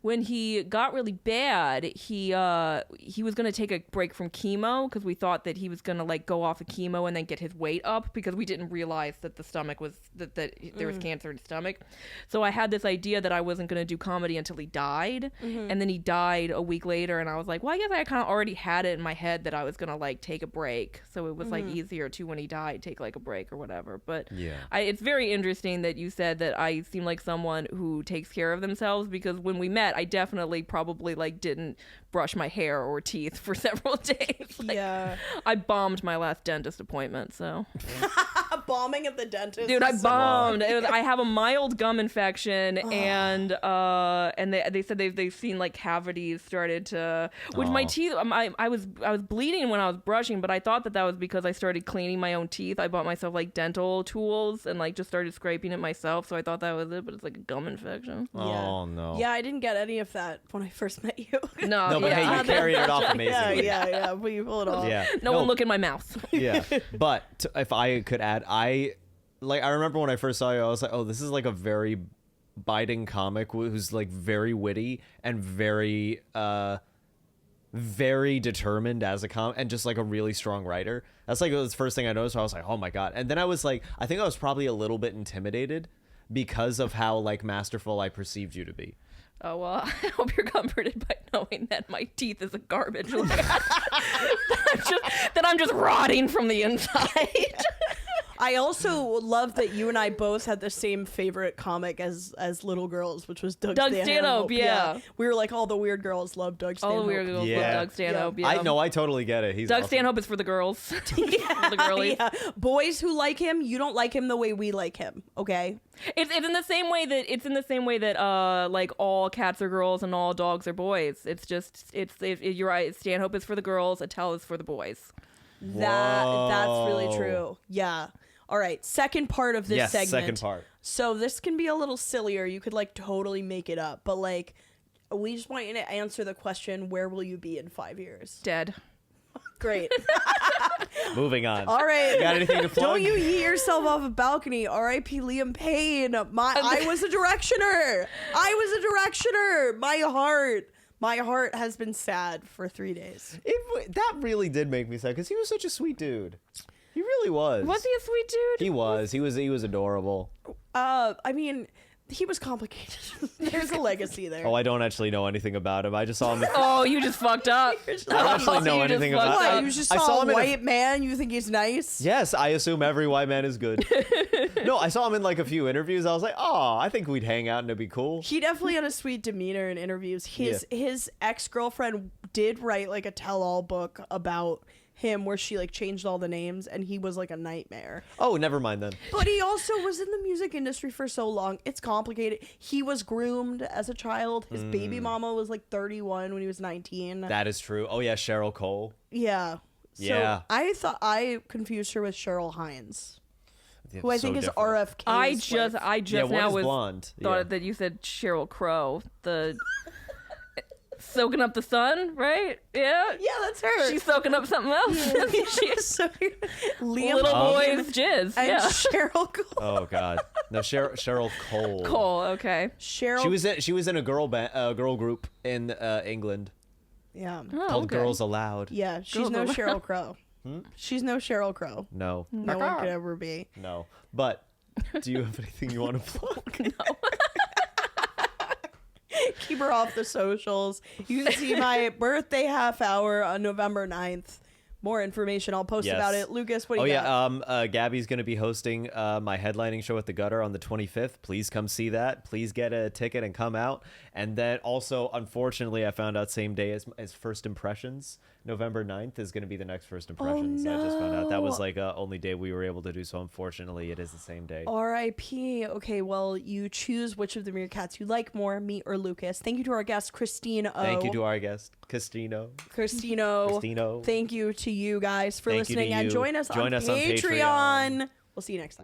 when he got really bad, he was going to take a break from chemo because we thought that he was going to like go off of chemo and then get his weight up, because we didn't realize that the stomach was that there was cancer in his stomach. So I had this idea that I wasn't going to do comedy until he died. And then he died a week later, and I was like, well, I guess I kind of already had it in my head that I was going to like take a break. So it was like easier to, when he died, take like a break or whatever. But it's very interesting that you said that I seem like someone who takes care of themselves, because when we met, I definitely probably like didn't brush my hair or teeth for several days. Like, I bombed my last dentist appointment, so. Bombing at the dentist. Dude, I bombed. I have a mild gum infection, and they said they've seen like cavities started to, which my teeth. I was bleeding when I was brushing, but I thought that was because I started cleaning my own teeth. I bought myself like dental tools and like just started scraping it myself. So I thought that was it, but it's like a gum infection. Oh no. Yeah, I didn't get any of that when I first met you. No, but hey, you carried it off amazingly. Yeah, but you pull it off. Yeah. No one look in my mouth. Yeah, but if I could add, I remember when I first saw you, I was like, oh, this is like a very biting comic who's like very witty and very very determined as a and just like a really strong writer. That's like the first thing I noticed. I was like, oh my god. And then I was like, I think I was probably a little bit intimidated because of how like masterful I perceived you to be. Oh, well, I hope you're comforted by knowing that my teeth is a garbage. Like, that I'm just rotting from the inside. I also love that you and I both had the same favorite comic as little girls, which was Doug Stanhope. Yeah. We were like, all the weird girls love Doug Stanhope. All the weird girls love Doug Stanhope. Yeah. I know, I totally get it. He's Doug awesome. Stanhope is for the girls. For the girlies. Yeah. Boys who like him, you don't like him the way we like him. Okay. It's in the same way that like all cats are girls and all dogs are boys. It's just you're right. Stanhope is for the girls. Attell is for the boys. That's really true. Yeah. All right, second part of this segment. Second part. So this can be a little sillier. You could like totally make it up, but like we just want you to answer the question, where will you be in 5 years? Dead. Great. Moving on. All right. You got anything to plug? Don't you yeet yourself off a balcony. R.I.P. Liam Payne. I was a directioner. My heart has been sad for 3 days. That really did make me sad because he was such a sweet dude. He really was. Was he a sweet dude? He was. He was adorable. I mean, he was complicated. There's a legacy there. Oh, I don't actually know anything about him. I just saw him. Oh, you just fucked up. I don't actually know anything about What, him. you just saw a white man, you think he's nice? Yes, I assume every white man is good. No, I saw him in like a few interviews. I was like, oh, I think we'd hang out and it'd be cool. He definitely had a sweet demeanor in interviews. His ex-girlfriend did write like a tell-all book about him where she like changed all the names, and he was like a nightmare. Oh, never mind then. But he also was in the music industry for so long. It's complicated. He was groomed as a child. His baby mama was like 31 when he was 19. That is true. Oh yeah, Cheryl Cole. Yeah. Yeah. So I confused her with Cheryl Hines, Yeah, who I so think different. is RFK. I just one now is was blonde. thought Yeah. that you said Sheryl Crow. Soaking up the sun, right? Yeah. Yeah, that's her. She's soaking up something else. She's so Liam Little Neeson boy's jizz. and Yeah. Cheryl Cole. Oh God, no, Cheryl Cole. Cole. Okay. Cheryl. She was in a girl group in England Yeah. Oh, called okay. Girls Aloud. Yeah, she's no Cheryl Crow. She's no Sheryl Crow. No, No one could ever be. no. But do you have anything you want to plug? Keep her off the socials. You can see my birthday half hour on November 9th. More information I'll post Yes. about it. Lucas, what do Oh you got? yeah, Gabby's gonna be hosting my headlining show at the Gutter on the 25th. Please come see that. Please get a ticket and come out. And then also, unfortunately, I found out same day as First Impressions. November 9th is gonna be the next First Impressions. I just found out that was no. like only day we were able to do. So unfortunately, it is the same day. R.I.P. Okay, well, you choose which of the Meerkats you like more, me or Lucas. Thank you to our guest, Christine O. Thank you to our guest, Christino. Christino. Thank you to you guys for Thank you to listening and you. join us on Join us on Patreon. Patreon. We'll see you next time.